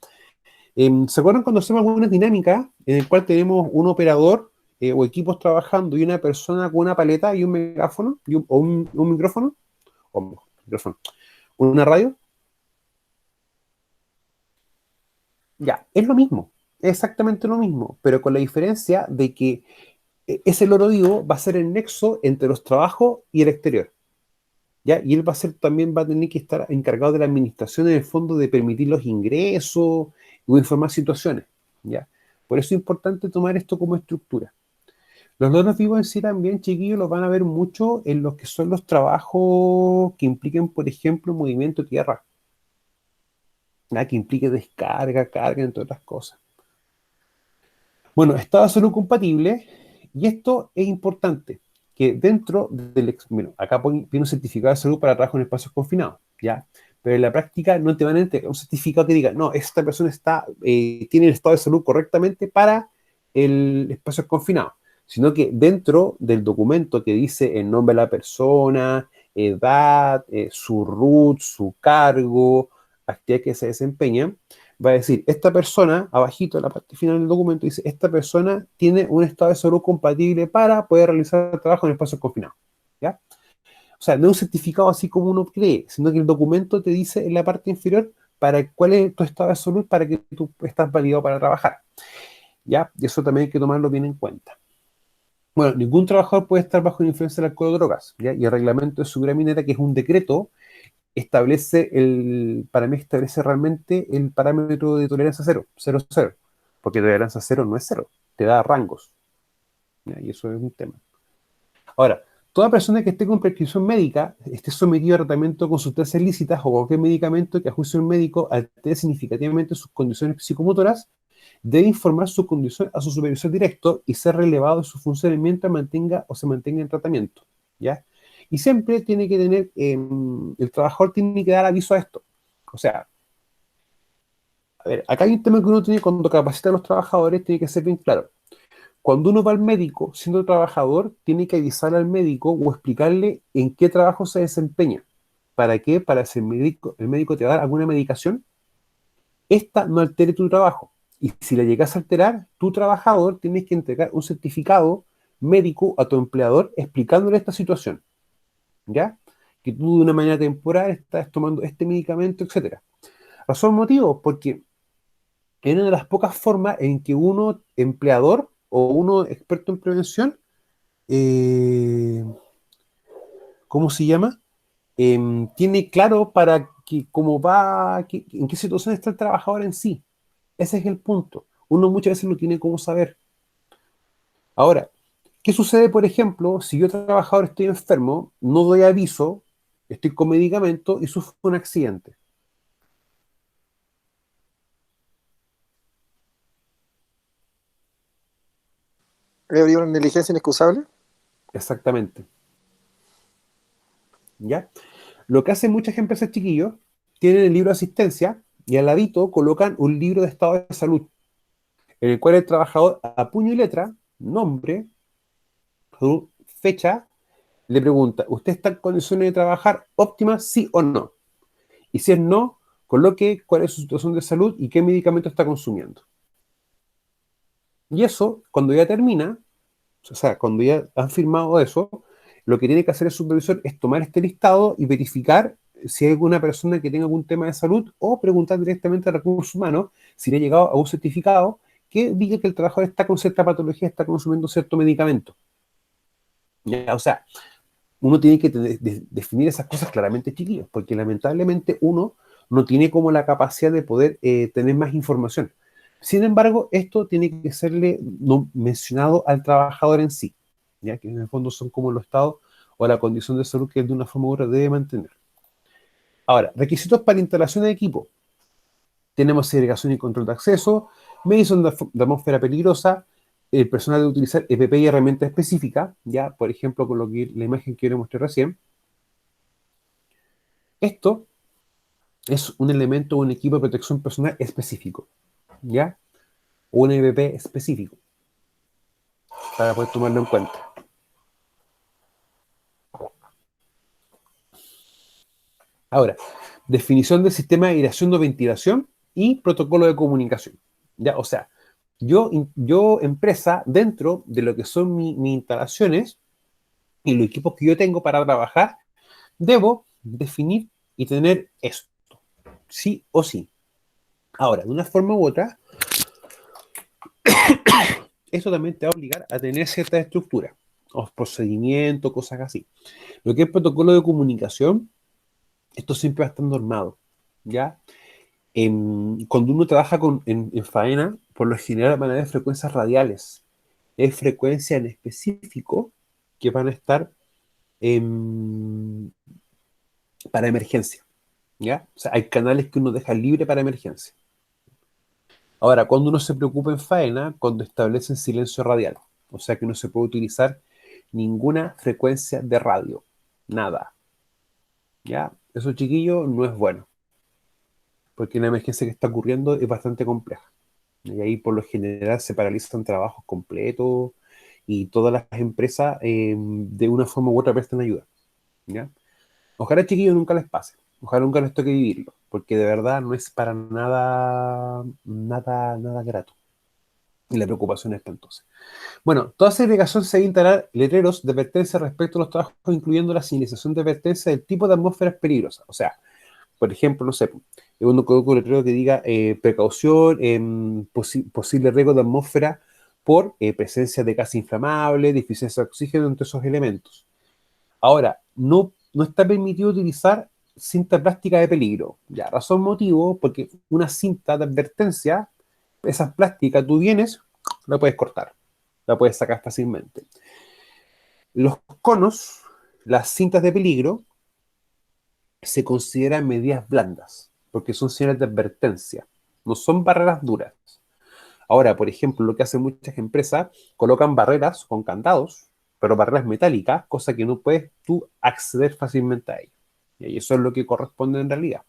[SPEAKER 1] ¿Se acuerdan cuando hacemos algunas dinámicas en el cual tenemos un operador o equipos trabajando y una persona con una paleta y un megáfono o un micrófono? O micrófono. ¿Una radio? Ya, es lo mismo, es exactamente lo mismo, pero con la diferencia de que ese loro vivo va a ser el nexo entre los trabajos y el exterior. ¿Ya? Y él va a ser, también va a tener que estar encargado de la administración en el fondo de permitir los ingresos o informar situaciones. ¿Ya? Por eso es importante tomar esto como estructura. Los loros vivos en sí también, chiquillos, los van a ver mucho en los que son los trabajos que impliquen, por ejemplo, movimiento de tierra. ¿Ya? Que implique descarga, carga, entre otras cosas. Bueno, estado de salud compatible, y esto es importante, que dentro del... Bueno, acá viene un certificado de salud para trabajo en espacios confinados, ¿ya? Pero en la práctica no te van a entregar un certificado que diga, no, esta persona tiene el estado de salud correctamente para el espacio confinado, sino que dentro del documento que dice el nombre de la persona, edad, su RUT, su cargo, actividad que se desempeña, va a decir, esta persona, abajito en la parte final del documento, dice, esta persona tiene un estado de salud compatible para poder realizar el trabajo en espacios confinados. ¿Ya? O sea, no es un certificado así como uno cree, sino que el documento te dice en la parte inferior para cuál es tu estado de salud para que tú estás validado para trabajar. ¿Ya? Y eso también hay que tomarlo bien en cuenta. Bueno, ningún trabajador puede estar bajo la influencia del alcohol o drogas, ¿ya? Y el reglamento de seguridad minera, que es un decreto, para mí establece realmente el parámetro de tolerancia cero, cero, cero, porque tolerancia cero no es cero, te da rangos, ¿ya? Y eso es un tema. Ahora, toda persona que esté con prescripción médica, esté sometido a tratamiento con sustancias ilícitas o cualquier medicamento que a juicio del médico altere significativamente sus condiciones psicomotoras, debe informar su condición a su supervisor directo y ser relevado de su funciones mientras mantenga o se mantenga en tratamiento, ¿ya? Y siempre tiene que tener, el trabajador tiene que dar aviso a esto. O sea, a ver, acá hay un tema que uno tiene cuando capacita a los trabajadores, tiene que ser bien claro. Cuando uno va al médico, siendo trabajador, tiene que avisarle al médico o explicarle en qué trabajo se desempeña. ¿Para qué? Para si el médico te va a dar alguna medicación, esta no altere tu trabajo. Y si la llegas a alterar, tu trabajador tienes que entregar un certificado médico a tu empleador explicándole esta situación. ¿Ya? Que tú de una manera temporal estás tomando este medicamento, etcétera. Razón, motivo, porque es una de las pocas formas en que uno, empleador o uno experto en prevención, eh, ¿cómo se llama? Tiene claro para que cómo va, en qué situación está el trabajador en sí. Ese es el punto. Uno muchas veces no tiene cómo saber. Ahora, ¿qué sucede, por ejemplo, si yo trabajador estoy enfermo, no doy aviso, estoy con medicamento y sufro un accidente?
[SPEAKER 2] ¿Habría una negligencia inexcusable?
[SPEAKER 1] Exactamente. ¿Ya? Lo que hacen muchas empresas, chiquillos, tienen el libro de asistencia y al ladito colocan un libro de estado de salud, en el cual el trabajador, a puño y letra, nombre, fecha, le pregunta, ¿usted está en condiciones de trabajar óptimas, sí o no? Y si es no, coloque cuál es su situación de salud y qué medicamento está consumiendo. Y eso, cuando ya termina, o sea, cuando ya han firmado eso, lo que tiene que hacer el supervisor es tomar este listado y verificar si hay alguna persona que tenga algún tema de salud o preguntar directamente a recursos humanos si le ha llegado a un certificado que diga que el trabajador está con cierta patología, está consumiendo cierto medicamento. ¿Ya? O sea, uno tiene que definir esas cosas claramente, chiquillos, porque lamentablemente uno no tiene como la capacidad de poder tener más información. Sin embargo, esto tiene que serle no, mencionado al trabajador en sí, ya que en el fondo son como los estados o la condición de salud que él de una forma u otra debe mantener. Ahora, requisitos para instalación de equipo. Tenemos segregación y control de acceso, medición de atmósfera peligrosa, el personal de utilizar EPP y herramientas específicas, ya, por ejemplo, con la imagen que yo le mostré recién. Esto es un elemento o un equipo de protección personal específico, ¿ya? O un EPP específico, para poder tomarlo en cuenta. Ahora, definición del sistema de aireación o ventilación y protocolo de comunicación, ¿ya? O sea, yo empresa, dentro de lo que son mis instalaciones y los equipos que yo tengo para trabajar, debo definir y tener esto, sí o sí. Ahora, de una forma u otra, esto también te va a obligar a tener cierta estructura, o procedimientos, cosas así. Lo que es protocolo de comunicación, esto siempre va a estar normado, ¿ya? Cuando uno trabaja en faena, por lo general van a haber frecuencias radiales, hay frecuencias en específico que van a estar para emergencia, ¿ya? O sea, hay canales que uno deja libre para emergencia. Ahora, cuando uno se preocupa en faena, cuando establecen silencio radial, o sea que no se puede utilizar ninguna frecuencia de radio, nada, ¿ya? Eso, chiquillo, no es bueno, porque la emergencia que está ocurriendo es bastante compleja. Y ahí, por lo general, se paralizan trabajos completos y todas las empresas, de una forma u otra, prestan ayuda, ¿ya? Ojalá, chiquillos, nunca les pase. Ojalá nunca les toque vivirlo, porque de verdad no es para nada, nada grato. Y la preocupación es espantosa. Bueno, toda segregación se debe instalar letreros de advertencia respecto a los trabajos, incluyendo la señalización de advertencia del tipo de atmósferas peligrosas. O sea, por ejemplo, no sé, uno coloca un letrero que diga precaución, posible riesgo de atmósfera por presencia de gas inflamable, deficiencia de oxígeno, entre esos elementos. Ahora, no está permitido utilizar cinta plástica de peligro. Ya, razón, motivo, porque una cinta de advertencia, esas plásticas, tú vienes, la puedes cortar, la puedes sacar fácilmente. Los conos, las cintas de peligro, se consideran medidas blandas, porque son señales de advertencia, no son barreras duras. Ahora, por ejemplo, lo que hacen muchas empresas, colocan barreras con candados, pero barreras metálicas, cosa que no puedes tú acceder fácilmente a ellas. Y eso es lo que corresponde en realidad.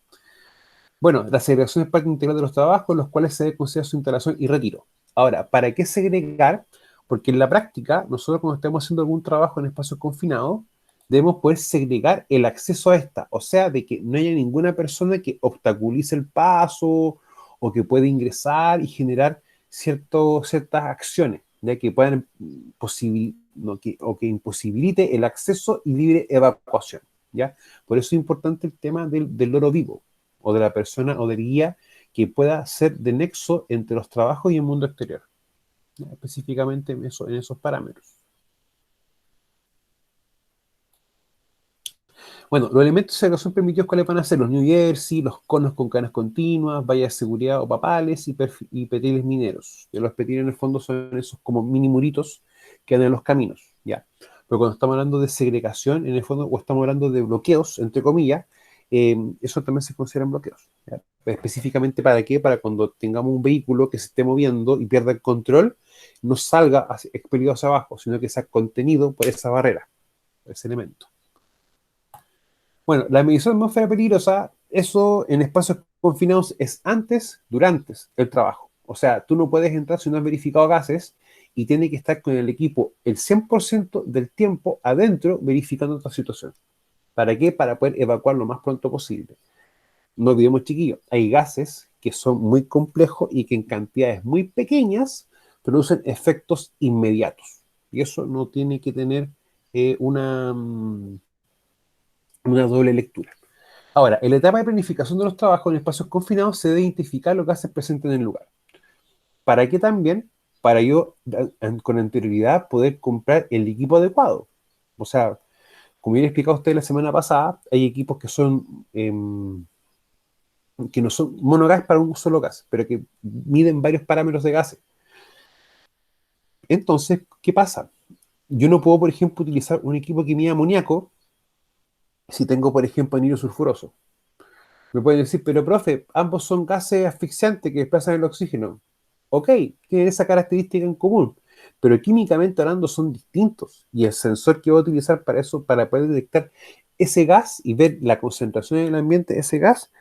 [SPEAKER 1] Bueno, la segregación es parte integral de los trabajos, los cuales se debe considerar su instalación y retiro. Ahora, ¿para qué segregar? Porque en la práctica, nosotros cuando estamos haciendo algún trabajo en espacios confinados, debemos poder segregar el acceso a esta, o sea, de que no haya ninguna persona que obstaculice el paso o que pueda ingresar y generar ciertas acciones, ya que puedan no, o que imposibilite el acceso y libre evacuación, ¿ya? Por eso es importante el tema del loro vivo, o de la persona o del guía que pueda ser de nexo entre los trabajos y el mundo exterior, ¿ya? Específicamente en esos parámetros. Bueno, los elementos de segregación permitidos, ¿cuáles van a ser? Los New Jersey, los conos con cadenas continuas, vallas de seguridad o papales y petiles mineros. Y los petiles en el fondo son esos como mini muritos que andan en los caminos, ¿ya? Pero cuando estamos hablando de segregación, en el fondo, o estamos hablando de bloqueos, entre comillas, eso también se consideran bloqueos, ¿ya? Específicamente, ¿para qué? Para cuando tengamos un vehículo que se esté moviendo y pierda el control, no salga expelido hacia abajo, sino que sea contenido por esa barrera, por ese elemento. Bueno, la medición de atmósfera peligrosa, eso en espacios confinados es antes, durante el trabajo. O sea, tú no puedes entrar si no has verificado gases y tiene que estar con el equipo el 100% del tiempo adentro verificando esta situación. ¿Para qué? Para poder evacuar lo más pronto posible. No olvidemos, chiquillos, hay gases que son muy complejos y que en cantidades muy pequeñas producen efectos inmediatos. Y eso no tiene que tener una doble lectura. Ahora, en la etapa de planificación de los trabajos en espacios confinados se debe identificar los gases presentes en el lugar. ¿Para qué también? Para yo, con anterioridad, poder comprar el equipo adecuado. O sea, como ya he explicado a usted la semana pasada, hay equipos que no son monogas para un solo gas, pero que miden varios parámetros de gases. Entonces, ¿qué pasa? Yo no puedo, por ejemplo, utilizar un equipo que mida amoníaco si tengo, por ejemplo, anhídrido sulfuroso. Me pueden decir, pero profe, ambos son gases asfixiantes que desplazan el oxígeno. Ok, tienen esa característica en común, pero químicamente hablando son distintos. Y el sensor que voy a utilizar para eso, para poder detectar ese gas y ver la concentración en el ambiente de ese gas,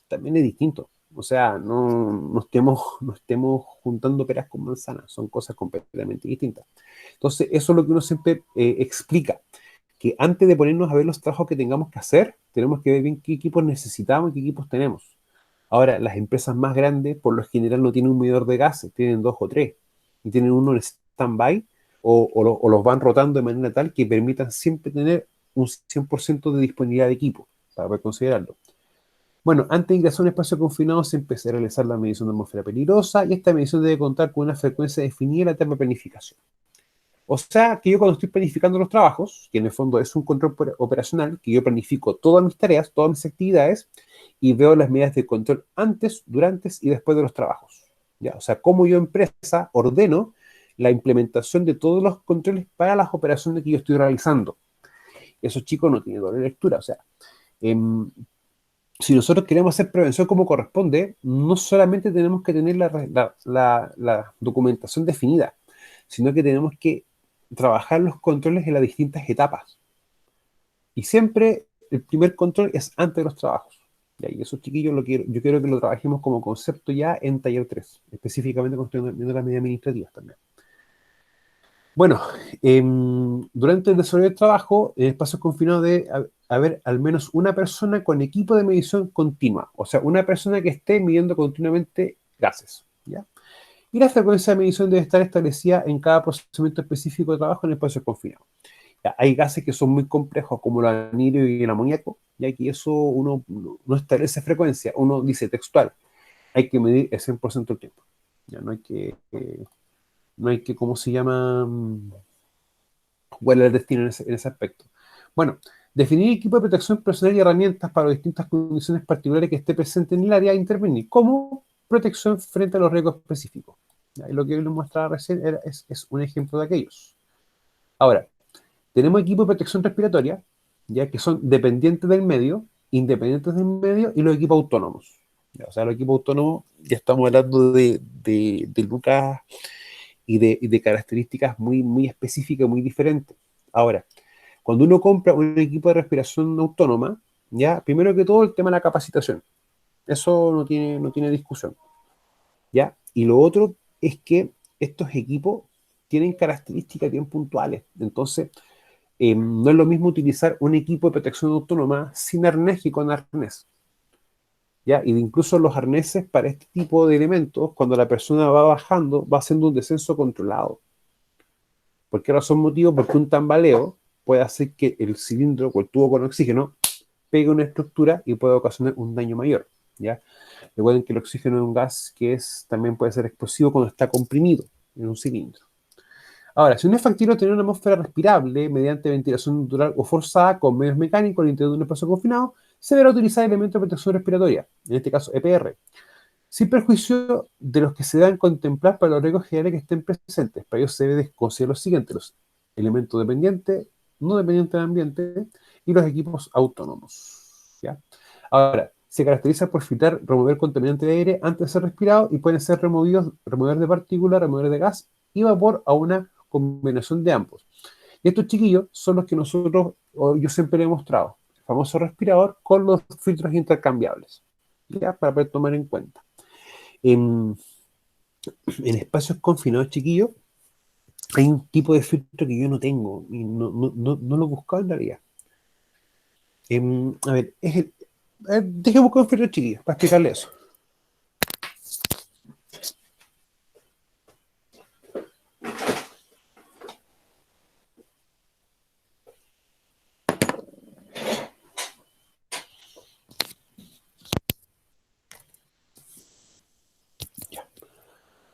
[SPEAKER 1] también es distinto. O sea, no estemos juntando peras con manzanas, son cosas completamente distintas. Entonces, eso es lo que uno siempre explica, que antes de ponernos a ver los trabajos que tengamos que hacer, tenemos que ver bien qué equipos necesitamos y qué equipos tenemos. Ahora, las empresas más grandes, por lo general, no tienen un medidor de gases, tienen dos o tres, y tienen uno en stand-by, o los van rotando de manera tal que permitan siempre tener un 100% de disponibilidad de equipo, para poder considerarlo. Bueno, antes de ingresar a un espacio confinado se empieza a realizar la medición de atmósfera peligrosa y esta medición debe contar con una frecuencia definida en la etapa de planificación. O sea, que yo cuando estoy planificando los trabajos, que en el fondo es un control operacional, que yo planifico todas mis tareas, todas mis actividades, y veo las medidas de control antes, durante y después de los trabajos. ¿Ya? O sea, cómo yo empresa ordeno la implementación de todos los controles para las operaciones que yo estoy realizando. Eso, chicos, no tiene doble lectura. O sea, em, si nosotros queremos hacer prevención como corresponde, no solamente tenemos que tener la documentación definida, sino que tenemos que trabajar los controles en las distintas etapas. Y siempre el primer control es antes de los trabajos. ¿Ya? Y eso, chiquillos, yo quiero que lo trabajemos como concepto ya en taller 3, específicamente cuando estoy viendo las medidas administrativas también. Bueno, durante el desarrollo del trabajo, en espacios confinados debe haber al menos una persona con equipo de medición continua, o sea, una persona que esté midiendo continuamente gases, ¿ya? Y la frecuencia de medición debe estar establecida en cada procedimiento específico de trabajo en espacios confinados. Ya, hay gases que son muy complejos, como el anhídrido y el amoníaco, ya que eso uno no establece frecuencia, uno dice textual, hay que medir el 100% del tiempo. Ya no hay que, ¿cómo se llama? ¿Cuál es el destino en ese aspecto? Bueno, definir equipo de protección personal y herramientas para las distintas condiciones particulares que esté presente en el área a intervenir, como protección frente a los riesgos específicos. ¿Ya? Y lo que les mostraba recién es un ejemplo de aquellos. Ahora, tenemos equipos de protección respiratoria, ya que son dependientes del medio, independientes del medio, y los equipos autónomos. ¿Ya? O sea, los equipos autónomos, ya estamos hablando de lucas y de características muy, muy específicas, muy diferentes. Ahora, cuando uno compra un equipo de respiración autónoma, ya, primero que todo el tema de la capacitación. Eso no tiene discusión. ¿Ya? Y lo otro es que estos equipos tienen características bien puntuales. Entonces, no es lo mismo utilizar un equipo de protección autónoma sin arnés que con arnés. ¿Ya? Y incluso los arneses para este tipo de elementos, cuando la persona va bajando, va haciendo un descenso controlado. ¿Por qué razón motivo? Porque un tambaleo puede hacer que el cilindro o el tubo con oxígeno pegue una estructura y puede ocasionar un daño mayor. ¿Ya? Recuerden que el oxígeno es un gas que también puede ser explosivo cuando está comprimido en un cilindro. Ahora, si no es factible tener una atmósfera respirable mediante ventilación natural o forzada con medios mecánicos al interior de un espacio confinado, se deberá utilizar elementos de protección respiratoria, en este caso EPR, sin perjuicio de los que se deben contemplar para los riesgos generales que estén presentes. Para ello se debe considerar lo siguiente: los elementos dependientes, no dependientes del ambiente y los equipos autónomos. ¿Ya? Ahora, se caracteriza por filtrar, remover contaminantes de aire antes de ser respirado y pueden ser remover de partículas, remover de gas y vapor a una combinación de ambos. Y estos chiquillos son los que nosotros, o yo siempre le he mostrado, el famoso respirador con los filtros intercambiables, ¿ya? Para poder tomar en cuenta. En, en espacios confinados, chiquillos, hay un tipo de filtro que yo no tengo y no lo he buscado en realidad. A ver, déjame buscar un filtro, chiquillos, para explicarle eso.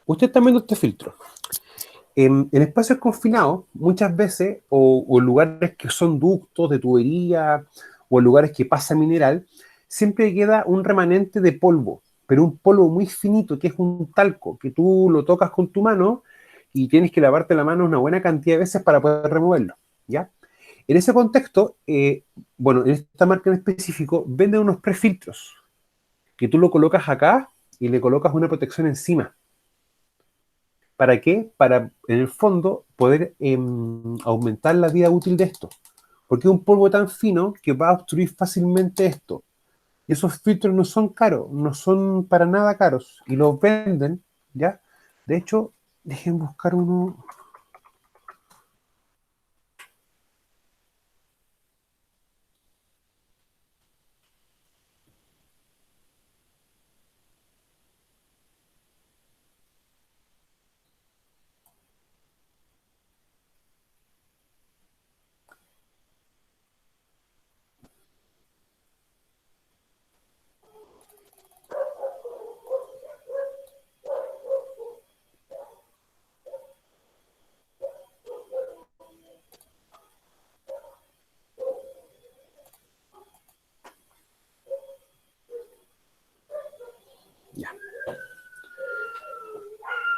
[SPEAKER 1] Usted está viendo este filtro. En espacios confinados, muchas veces, o en lugares que son ductos de tubería, o en lugares que pasa mineral, siempre queda un remanente de polvo, pero un polvo muy finito, que es un talco, que tú lo tocas con tu mano y tienes que lavarte la mano una buena cantidad de veces para poder removerlo, ¿ya? En ese contexto, bueno, en esta marca en específico, venden unos prefiltros, que tú lo colocas acá y le colocas una protección encima. ¿Para qué? Para, en el fondo, poder aumentar la vida útil de esto. Porque es un polvo tan fino que va a obstruir fácilmente esto. Y esos filtros no son caros, no son para nada caros. Y los venden, ¿ya? De hecho, dejen buscar uno.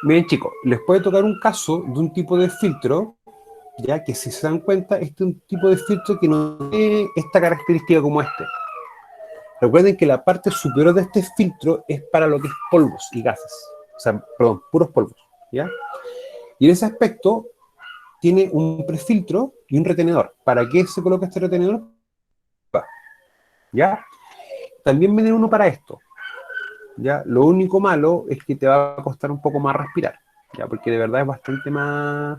[SPEAKER 1] Miren chicos, les puede tocar un caso de un tipo de filtro, ya que si se dan cuenta, este es un tipo de filtro que no tiene esta característica como este. Recuerden que la parte superior de este filtro es para lo que es polvos y gases. O sea, perdón, puros polvos, ¿ya? Y en ese aspecto tiene un prefiltro y un retenedor. ¿Para qué se coloca este retenedor? ¿Ya? También viene uno para esto, ¿ya? Lo único malo es que te va a costar un poco más respirar, ¿ya? Porque de verdad es bastante más,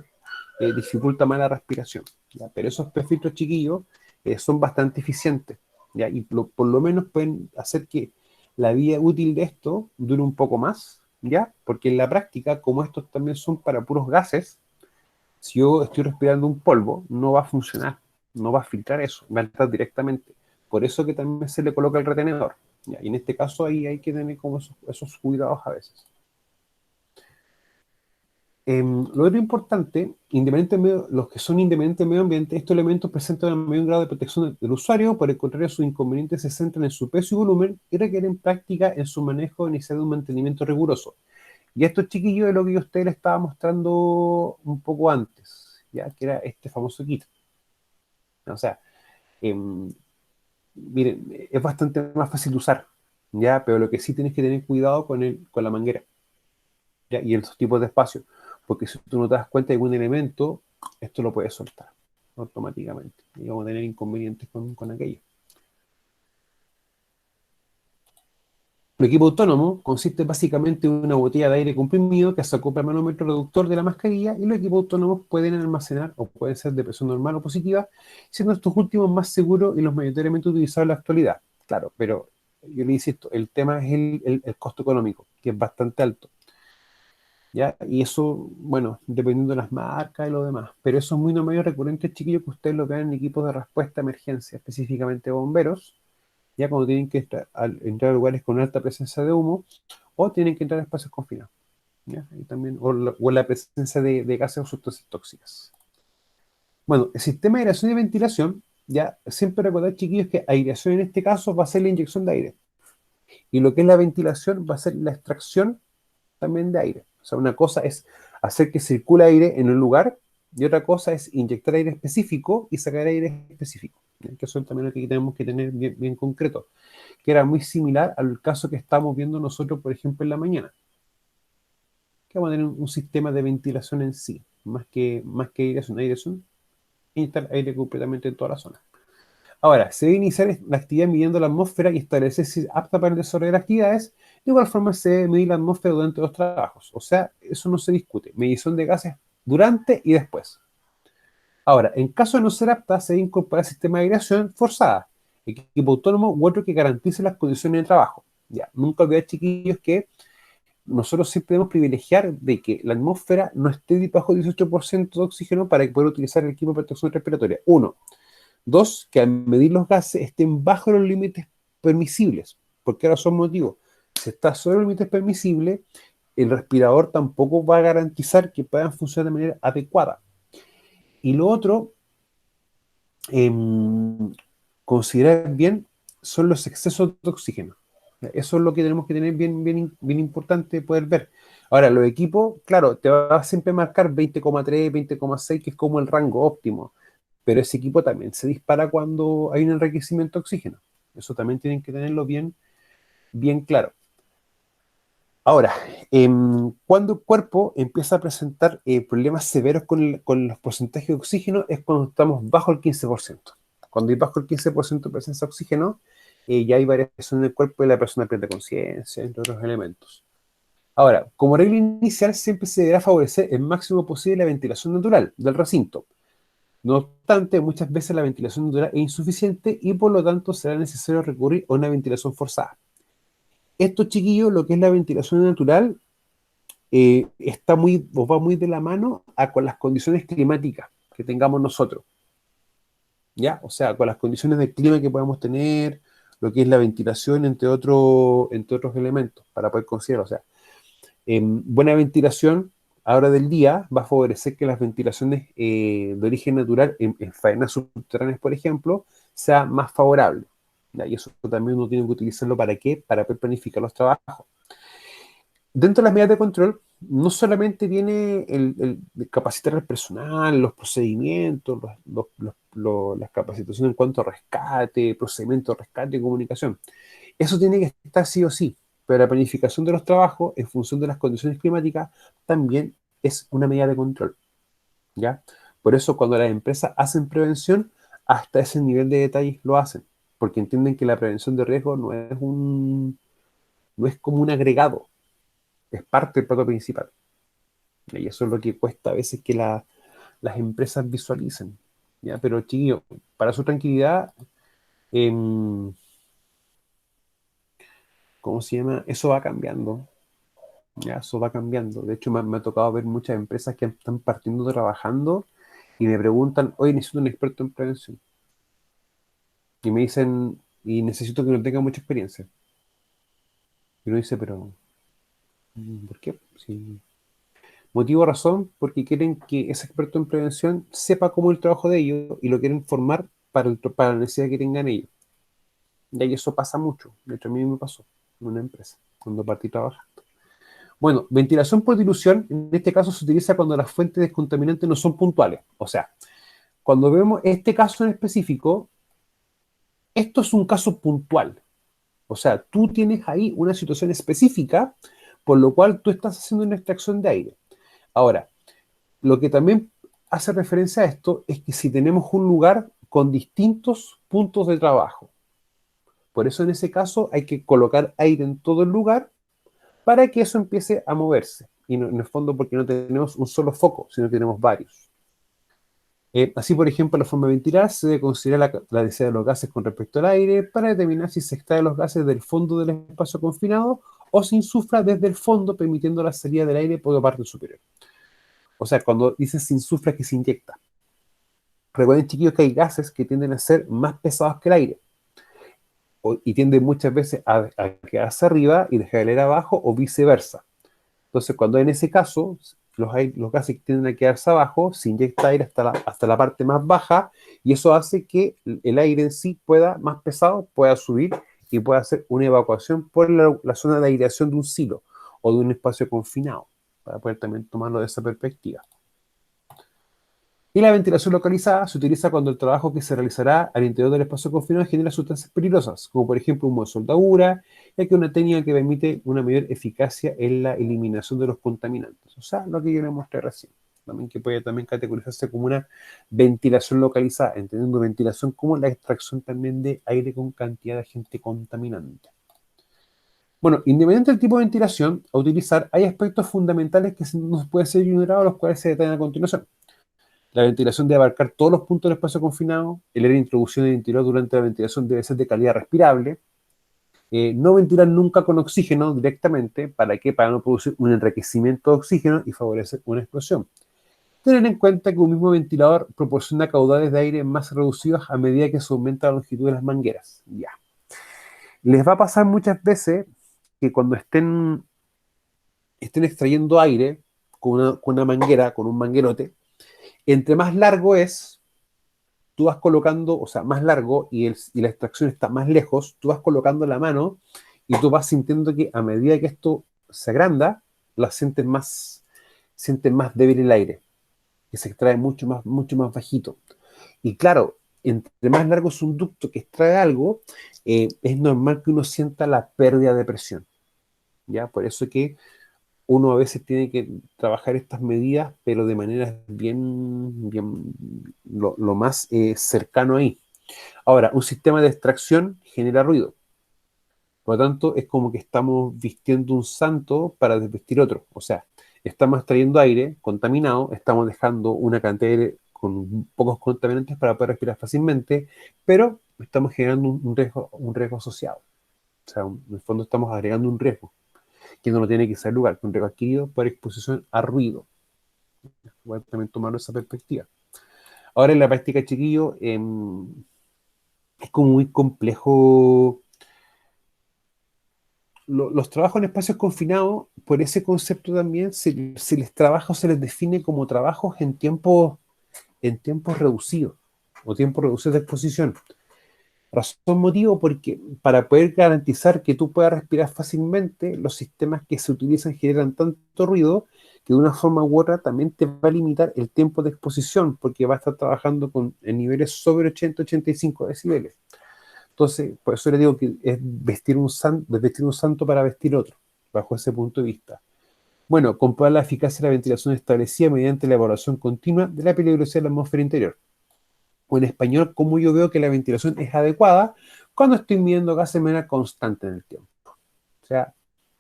[SPEAKER 1] dificulta más la respiración, ¿ya? Pero esos prefiltros chiquillos son bastante eficientes, ¿ya? Y por lo menos pueden hacer que la vida útil de esto dure un poco más, ¿ya? Porque en la práctica, como estos también son para puros gases, si yo estoy respirando un polvo, no va a funcionar, no va a filtrar eso, va a entrar directamente. Por eso que también se le coloca el retenedor, ¿ya? Y en este caso ahí hay que tener como esos cuidados a veces. Lo otro importante, los que son independientes del medio ambiente, estos elementos presentan un mayor grado de protección del usuario, por el contrario, sus inconvenientes se centran en su peso y volumen y requieren práctica en su manejo inicial de un mantenimiento riguroso. Y esto, chiquillos, es lo que yo a ustedes les estaba mostrando un poco antes, ya que era este famoso kit. O sea, em, miren, es bastante más fácil de usar, ya, pero lo que sí tienes que tener cuidado con la manguera, ya, y esos tipos de espacios, porque si tú no te das cuenta de algún elemento, esto lo puedes soltar automáticamente y vamos a tener inconvenientes con aquello. El equipo autónomo consiste básicamente en una botella de aire comprimido que se acopla al manómetro reductor de la mascarilla y los equipos autónomos pueden almacenar o pueden ser de presión normal o positiva, siendo estos últimos más seguros y los mayoritariamente utilizados en la actualidad. Claro, pero yo le insisto, el tema es el costo económico, que es bastante alto, ¿ya? Y eso, bueno, dependiendo de las marcas y lo demás, pero eso es muy normal y recurrente, chiquillos, que ustedes lo vean en equipos de respuesta a emergencia, específicamente bomberos, ya cuando tienen que entrar a lugares con alta presencia de humo, o tienen que entrar a espacios confinados, ¿ya? Y también, o la presencia de gases o sustancias tóxicas. Bueno, el sistema de aireación y ventilación, ya siempre recordar, chiquillos, que aireación en este caso va a ser la inyección de aire, y lo que es la ventilación va a ser la extracción también de aire. O sea, una cosa es hacer que circule aire en un lugar, y otra cosa es inyectar aire específico y sacar aire específico, ¿ya? Que eso también es lo que tenemos que tener bien, bien concreto, que era muy similar al caso que estamos viendo nosotros, por ejemplo, en la mañana, que vamos a tener un sistema de ventilación en sí, más que aireación, inyectar aire completamente en toda la zona. Ahora, se debe iniciar la actividad midiendo la atmósfera y establecer si es apta para el desarrollo de actividades. De igual forma, se debe medir la atmósfera durante los trabajos. O sea, eso no se discute. Medición de gases durante y después. Ahora, en caso de no ser apta, se debe incorporar sistema de aireación forzada, equipo autónomo u otro que garantice las condiciones de trabajo. Ya, nunca olvidar, chiquillos, que nosotros siempre debemos privilegiar de que la atmósfera no esté bajo 18% de oxígeno para poder utilizar el equipo de protección respiratoria. Uno. Dos, que al medir los gases estén bajo los límites permisibles. ¿Por qué razón motivo? Si está sobre los límites permisibles, el respirador tampoco va a garantizar que puedan funcionar de manera adecuada. Y lo otro, eh, considerar bien, son los excesos de oxígeno. Eso es lo que tenemos que tener bien, bien, bien importante poder ver. Ahora, los equipos, claro, te va a siempre marcar 20,3, 20,6, que es como el rango óptimo, pero ese equipo también se dispara cuando hay un enriquecimiento de oxígeno. Eso también tienen que tenerlo bien, bien claro. Ahora, cuando el cuerpo empieza a presentar problemas severos con los porcentajes de oxígeno es cuando estamos bajo el 15%. Cuando hay bajo el 15% de presencia de oxígeno, ya hay variación en el cuerpo y la persona pierde conciencia, entre otros elementos. Ahora, como regla inicial, siempre se deberá favorecer el máximo posible la ventilación natural del recinto. No obstante, muchas veces la ventilación natural es insuficiente y por lo tanto será necesario recurrir a una ventilación forzada. Esto, chiquillos, lo que es la ventilación natural, está muy, o va muy de la mano con las condiciones climáticas que tengamos nosotros, ¿ya? O sea, con las condiciones de clima que podamos tener, lo que es la ventilación, entre otros elementos, para poder considerar. O sea, buena ventilación a hora del día va a favorecer que las ventilaciones de origen natural en faenas subterráneas, por ejemplo, sea más favorable, ¿ya? Y eso también uno tiene que utilizarlo ¿para qué? Para poder planificar los trabajos. Dentro de las medidas de control, no solamente viene el capacitar al personal, los procedimientos, las capacitaciones en cuanto a rescate, procedimiento de rescate y comunicación. Eso tiene que estar sí o sí, pero la planificación de los trabajos en función de las condiciones climáticas también es una medida de control, ¿ya? Por eso cuando las empresas hacen prevención, hasta ese nivel de detalle lo hacen, porque entienden que la prevención de riesgo no es como un agregado, es parte del plato principal. Y eso es lo que cuesta a veces que las empresas visualicen, ¿ya? Pero chiquillo, para su tranquilidad, em, ¿cómo se llama? Eso va cambiando, ¿ya? Eso va cambiando. De hecho, me ha tocado ver muchas empresas que están partiendo trabajando y me preguntan, oye, necesito un experto en prevención. Y me dicen, y necesito que no tenga mucha experiencia. Y uno dice, pero, ¿por qué? Si, motivo razón, porque quieren que ese experto en prevención sepa cómo es el trabajo de ellos y lo quieren formar para la necesidad que tengan ellos. Y ahí eso pasa mucho. De hecho, a mí me pasó en una empresa, cuando partí trabajando. Bueno, ventilación por dilución, en este caso se utiliza cuando las fuentes descontaminantes no son puntuales. O sea, cuando vemos este caso en específico, esto es un caso puntual. O sea, tú tienes ahí una situación específica, por lo cual tú estás haciendo una extracción de aire. Ahora, lo que también hace referencia a esto es que si tenemos un lugar con distintos puntos de trabajo, por eso en ese caso hay que colocar aire en todo el lugar para que eso empiece a moverse. Y no, en el fondo porque no tenemos un solo foco, sino que tenemos varios. Así, por ejemplo, la forma de ventilar se debe considerar la densidad de los gases con respecto al aire para determinar si se extrae los gases del fondo del espacio confinado o se insufla desde el fondo, permitiendo la salida del aire por la parte superior. O sea, cuando dice se insufla es que se inyecta. Recuerden, chiquillos, que hay gases que tienden a ser más pesados que el aire y tienden muchas veces a quedarse arriba y dejar el aire abajo o viceversa. Entonces, cuando en ese caso los gases tienden a quedarse abajo, se inyecta aire hasta la parte más baja y eso hace que el aire en sí pueda, más pesado, pueda subir y pueda hacer una evacuación por la zona de aireación de un silo o de un espacio confinado, para poder también tomarlo de esa perspectiva. Y la ventilación localizada se utiliza cuando el trabajo que se realizará al interior del espacio confinado genera sustancias peligrosas, como por ejemplo humo de soldadura, ya que es una técnica que permite una mayor eficacia en la eliminación de los contaminantes. O sea, lo que yo les mostré recién. También que puede también categorizarse como una ventilación localizada, entendiendo ventilación como la extracción también de aire con cantidad de agente contaminante. Bueno, independiente del tipo de ventilación a utilizar, hay aspectos fundamentales que no pueden ser ignorados, los cuales se detallan a continuación. La ventilación debe abarcar todos los puntos del espacio confinado. El aire introducido en el interior durante la ventilación debe ser de calidad respirable. No ventilar nunca con oxígeno directamente. ¿Para qué? Para no producir un enriquecimiento de oxígeno y favorecer una explosión. Tener en cuenta que un mismo ventilador proporciona caudales de aire más reducidos a medida que se aumenta la longitud de las mangueras. Ya. Les va a pasar muchas veces que cuando estén extrayendo aire con una manguera, con un manguerote, entre más largo es, tú vas colocando, o sea, más largo y la extracción está más lejos, tú vas colocando la mano y tú vas sintiendo que a medida que esto se agranda, la sientes más débil el aire, que se extrae mucho más bajito. Y claro, entre más largo es un ducto que extrae algo, es normal que uno sienta la pérdida de presión, ¿ya? Por eso que uno a veces tiene que trabajar estas medidas, pero de manera bien, lo más cercano ahí. Ahora, un sistema de extracción genera ruido. Por lo tanto, es como que estamos vistiendo un santo para desvestir otro. O sea, estamos extrayendo aire contaminado, estamos dejando una cantidad de aire con pocos contaminantes para poder respirar fácilmente, pero estamos generando un riesgo asociado. O sea, en el fondo estamos agregando un riesgo que no tiene que ser lugar, un riesgo adquirido por exposición a ruido. Voy a también tomarlo esa perspectiva. Ahora, en la práctica, chiquillo, es como muy complejo los trabajos en espacios confinados, por ese concepto también, se les trabaja o se les define como trabajos en tiempos reducidos o tiempos reducidos de exposición. Razón motivo porque para poder garantizar que tú puedas respirar fácilmente, los sistemas que se utilizan generan tanto ruido que de una forma u otra también te va a limitar el tiempo de exposición, porque va a estar trabajando en niveles sobre 80-85 decibeles. Entonces, por eso le digo que es vestir un santo para vestir otro, bajo ese punto de vista. Bueno, comprobar la eficacia de la ventilación establecida mediante la evaluación continua de la peligrosidad de la atmósfera interior. O en español, cómo yo veo que la ventilación es adecuada cuando estoy midiendo gases de manera constante en el tiempo. O sea,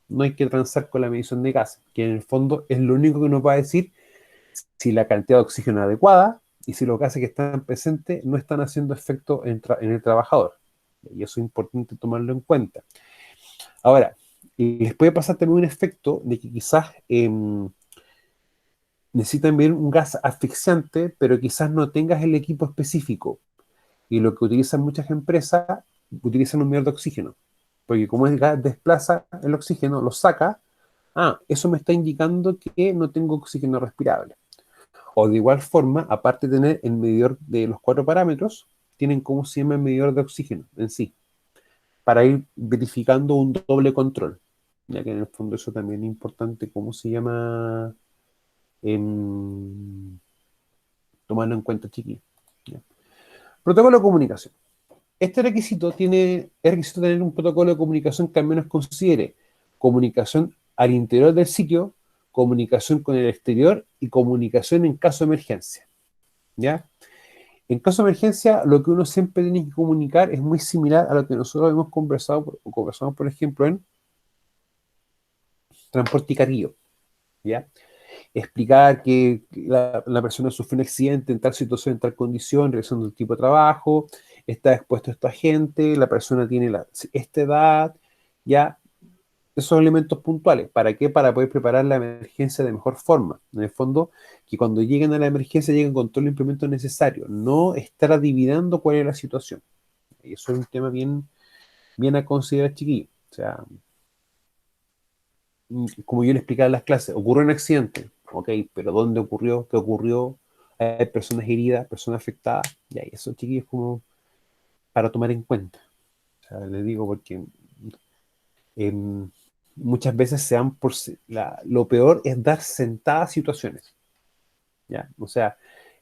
[SPEAKER 1] no hay que transar con la medición de gases, que en el fondo es lo único que nos va a decir si la cantidad de oxígeno es adecuada y si los gases que están presentes no están haciendo efecto en el trabajador. Y eso es importante tomarlo en cuenta. Ahora, les puede pasar también un efecto de que quizás necesitan ver un gas asfixiante, pero quizás no tengas el equipo específico. Y lo que utilizan muchas empresas, utilizan un medidor de oxígeno. Porque como el gas desplaza el oxígeno, lo saca, eso me está indicando que no tengo oxígeno respirable. O de igual forma, aparte de tener el medidor de los 4 parámetros, tienen como se llama el medidor de oxígeno en sí, para ir verificando un doble control. Ya que en el fondo eso también es importante, cómo se llama, tomarlo en cuenta, chiquillos. ¿Ya? Protocolo de comunicación. Este requisito es requisito tener un protocolo de comunicación que al menos considere comunicación al interior del sitio, comunicación con el exterior y comunicación en caso de emergencia. ¿Ya? En caso de emergencia, lo que uno siempre tiene que comunicar es muy similar a lo que nosotros hemos conversado, por ejemplo, en transporte y carguillo. ¿Ya? Explicar que la persona sufrió un accidente en tal situación, en tal condición, realizando el tipo de trabajo, está expuesto a esta gente, la persona tiene esta edad, ya, esos elementos puntuales. ¿Para qué? Para poder preparar la emergencia de mejor forma. En el fondo, que cuando lleguen a la emergencia lleguen con todos los implementos necesarios, no estar adivinando cuál es la situación. Y eso es un tema bien, bien a considerar, chiquillos. O sea, como yo le explicaba en las clases, ocurrió un accidente, ok, pero ¿dónde ocurrió? ¿Qué ocurrió? Hay personas heridas, personas afectadas, y eso, chiquillos, como para tomar en cuenta. O sea, les digo porque em, muchas veces lo peor es dar sentadas situaciones, ¿ya? O sea,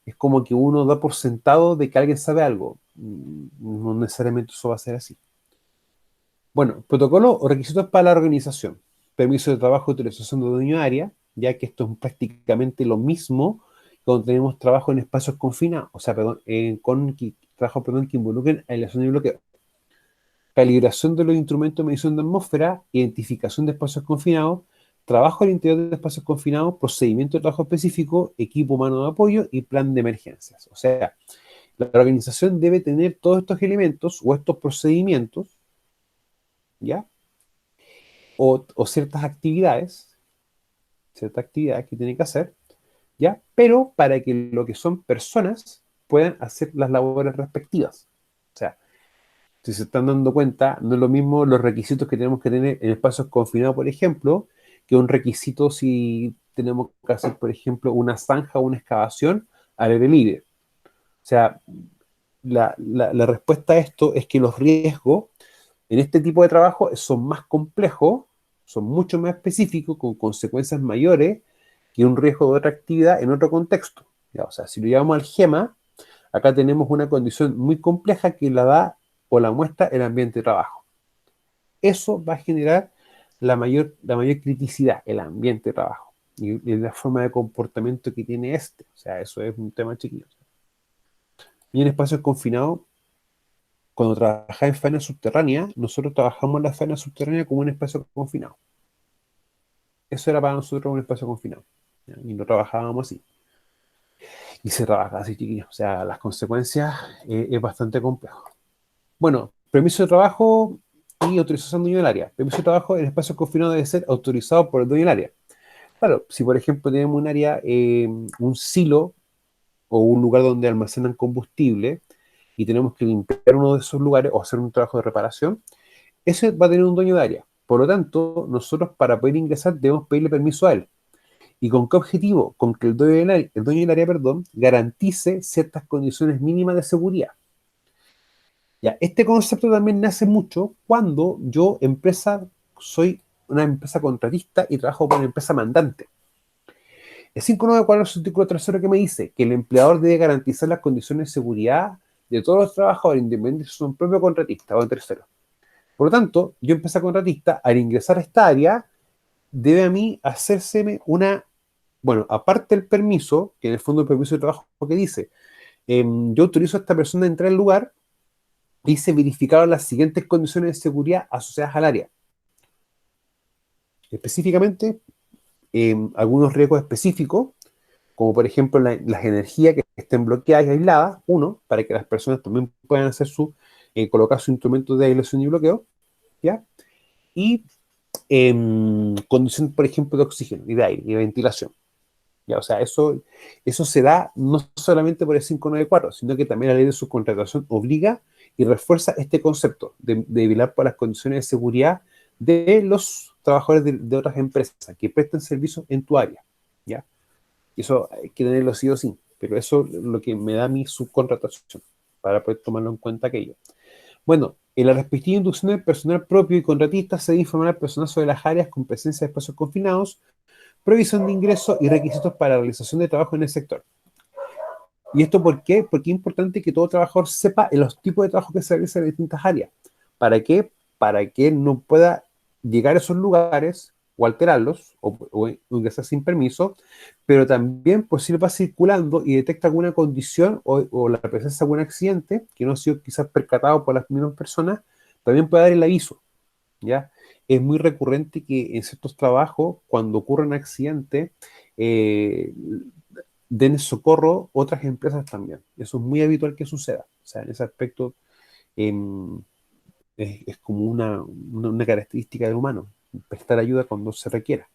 [SPEAKER 1] es como que uno da por sentado de que alguien sabe algo. No necesariamente eso va a ser así. Bueno, protocolo o requisitos para la organización. Permiso de trabajo y utilización de dominio de área, ya que esto es prácticamente lo mismo cuando tenemos trabajo en espacios confinados, o sea, perdón, trabajo, perdón, que involucren aislación y bloqueo. Calibración de los instrumentos de medición de atmósfera, identificación de espacios confinados, trabajo al interior de espacios confinados, procedimiento de trabajo específico, equipo humano de apoyo y plan de emergencias. O sea, la organización debe tener todos estos elementos o estos procedimientos, ¿ya? O ciertas actividades que tiene que hacer, ¿ya? Pero para que lo que son personas puedan hacer las labores respectivas. O sea, si se están dando cuenta, no es lo mismo los requisitos que tenemos que tener en espacios confinados, por ejemplo, que un requisito si tenemos que hacer, por ejemplo, una zanja o una excavación al aire libre. O sea, la respuesta a esto es que los riesgos en este tipo de trabajo son más complejos, son mucho más específicos, con consecuencias mayores que un riesgo de otra actividad en otro contexto. ¿Ya? O sea, si lo llevamos al GEMA, acá tenemos una condición muy compleja que la da o la muestra el ambiente de trabajo. Eso va a generar la mayor criticidad, el ambiente de trabajo y la forma de comportamiento que tiene este. O sea, eso es un tema chiquillo. Y en espacios confinados, cuando trabajaba en faena subterránea, nosotros trabajamos en la faena subterránea como un espacio confinado. Eso era para nosotros un espacio confinado. ¿Ya? Y no trabajábamos así. Y se trabaja así, chiquillos. O sea, las consecuencias es bastante complejo. Bueno, permiso de trabajo y autorización del dueño del área. Permiso de trabajo en espacio confinado debe ser autorizado por el dueño del área. Claro, si por ejemplo tenemos un área, un silo o un lugar donde almacenan combustible y tenemos que limpiar uno de esos lugares o hacer un trabajo de reparación, ese va a tener un dueño de área. Por lo tanto, nosotros para poder ingresar debemos pedirle permiso a él. ¿Y con qué objetivo? Con que el dueño del área, perdón, garantice ciertas condiciones mínimas de seguridad. Ya, este concepto también nace mucho cuando yo, empresa, soy una empresa contratista y trabajo con una empresa mandante. El 594 es su artículo tercero que me dice que el empleador debe garantizar las condiciones de seguridad de todos los trabajadores, independientemente si son propio contratista o en tercero. Por lo tanto, yo empresa contratista, al ingresar a esta área, debe a mí hacérseme una, bueno, aparte del permiso, que en el fondo el permiso de trabajo que dice, yo autorizo a esta persona a entrar al lugar y se verificaron las siguientes condiciones de seguridad asociadas al área. Específicamente, algunos riesgos específicos, como por ejemplo las energías que estén bloqueadas y aisladas, uno, para que las personas también puedan hacer colocar su instrumento de aislación y bloqueo, ¿ya? Y condición, por ejemplo, de oxígeno y de aire y de ventilación. ¿Ya? O sea, eso se da no solamente por el 594, sino que también la ley de subcontratación obliga y refuerza este concepto de velar por las condiciones de seguridad de los trabajadores de otras empresas que presten servicios en tu área. ¿Ya? Y eso hay que tenerlo sí o sí, pero eso es lo que me da mi subcontratación para poder tomarlo en cuenta aquello. Bueno, en la respectiva inducción del personal propio y contratista se debe informar al personal sobre las áreas con presencia de espacios confinados, provisión de ingresos y requisitos para la realización de trabajo en el sector. ¿Y esto por qué? Porque es importante que todo trabajador sepa los tipos de trabajo que se realizan en distintas áreas. ¿Para qué? Para que no pueda llegar a esos lugares o alterarlos o ingresar sin permiso, pero también pues si va circulando y detecta alguna condición o la presencia de algún accidente que no ha sido quizás percatado por las mismas personas, también puede dar el aviso, ¿ya? Es muy recurrente que en ciertos trabajos, cuando ocurre un accidente, eh, den socorro otras empresas también. Eso es muy habitual que suceda. O sea, en ese aspecto eh, es como una característica del humano, prestar ayuda cuando se requiera.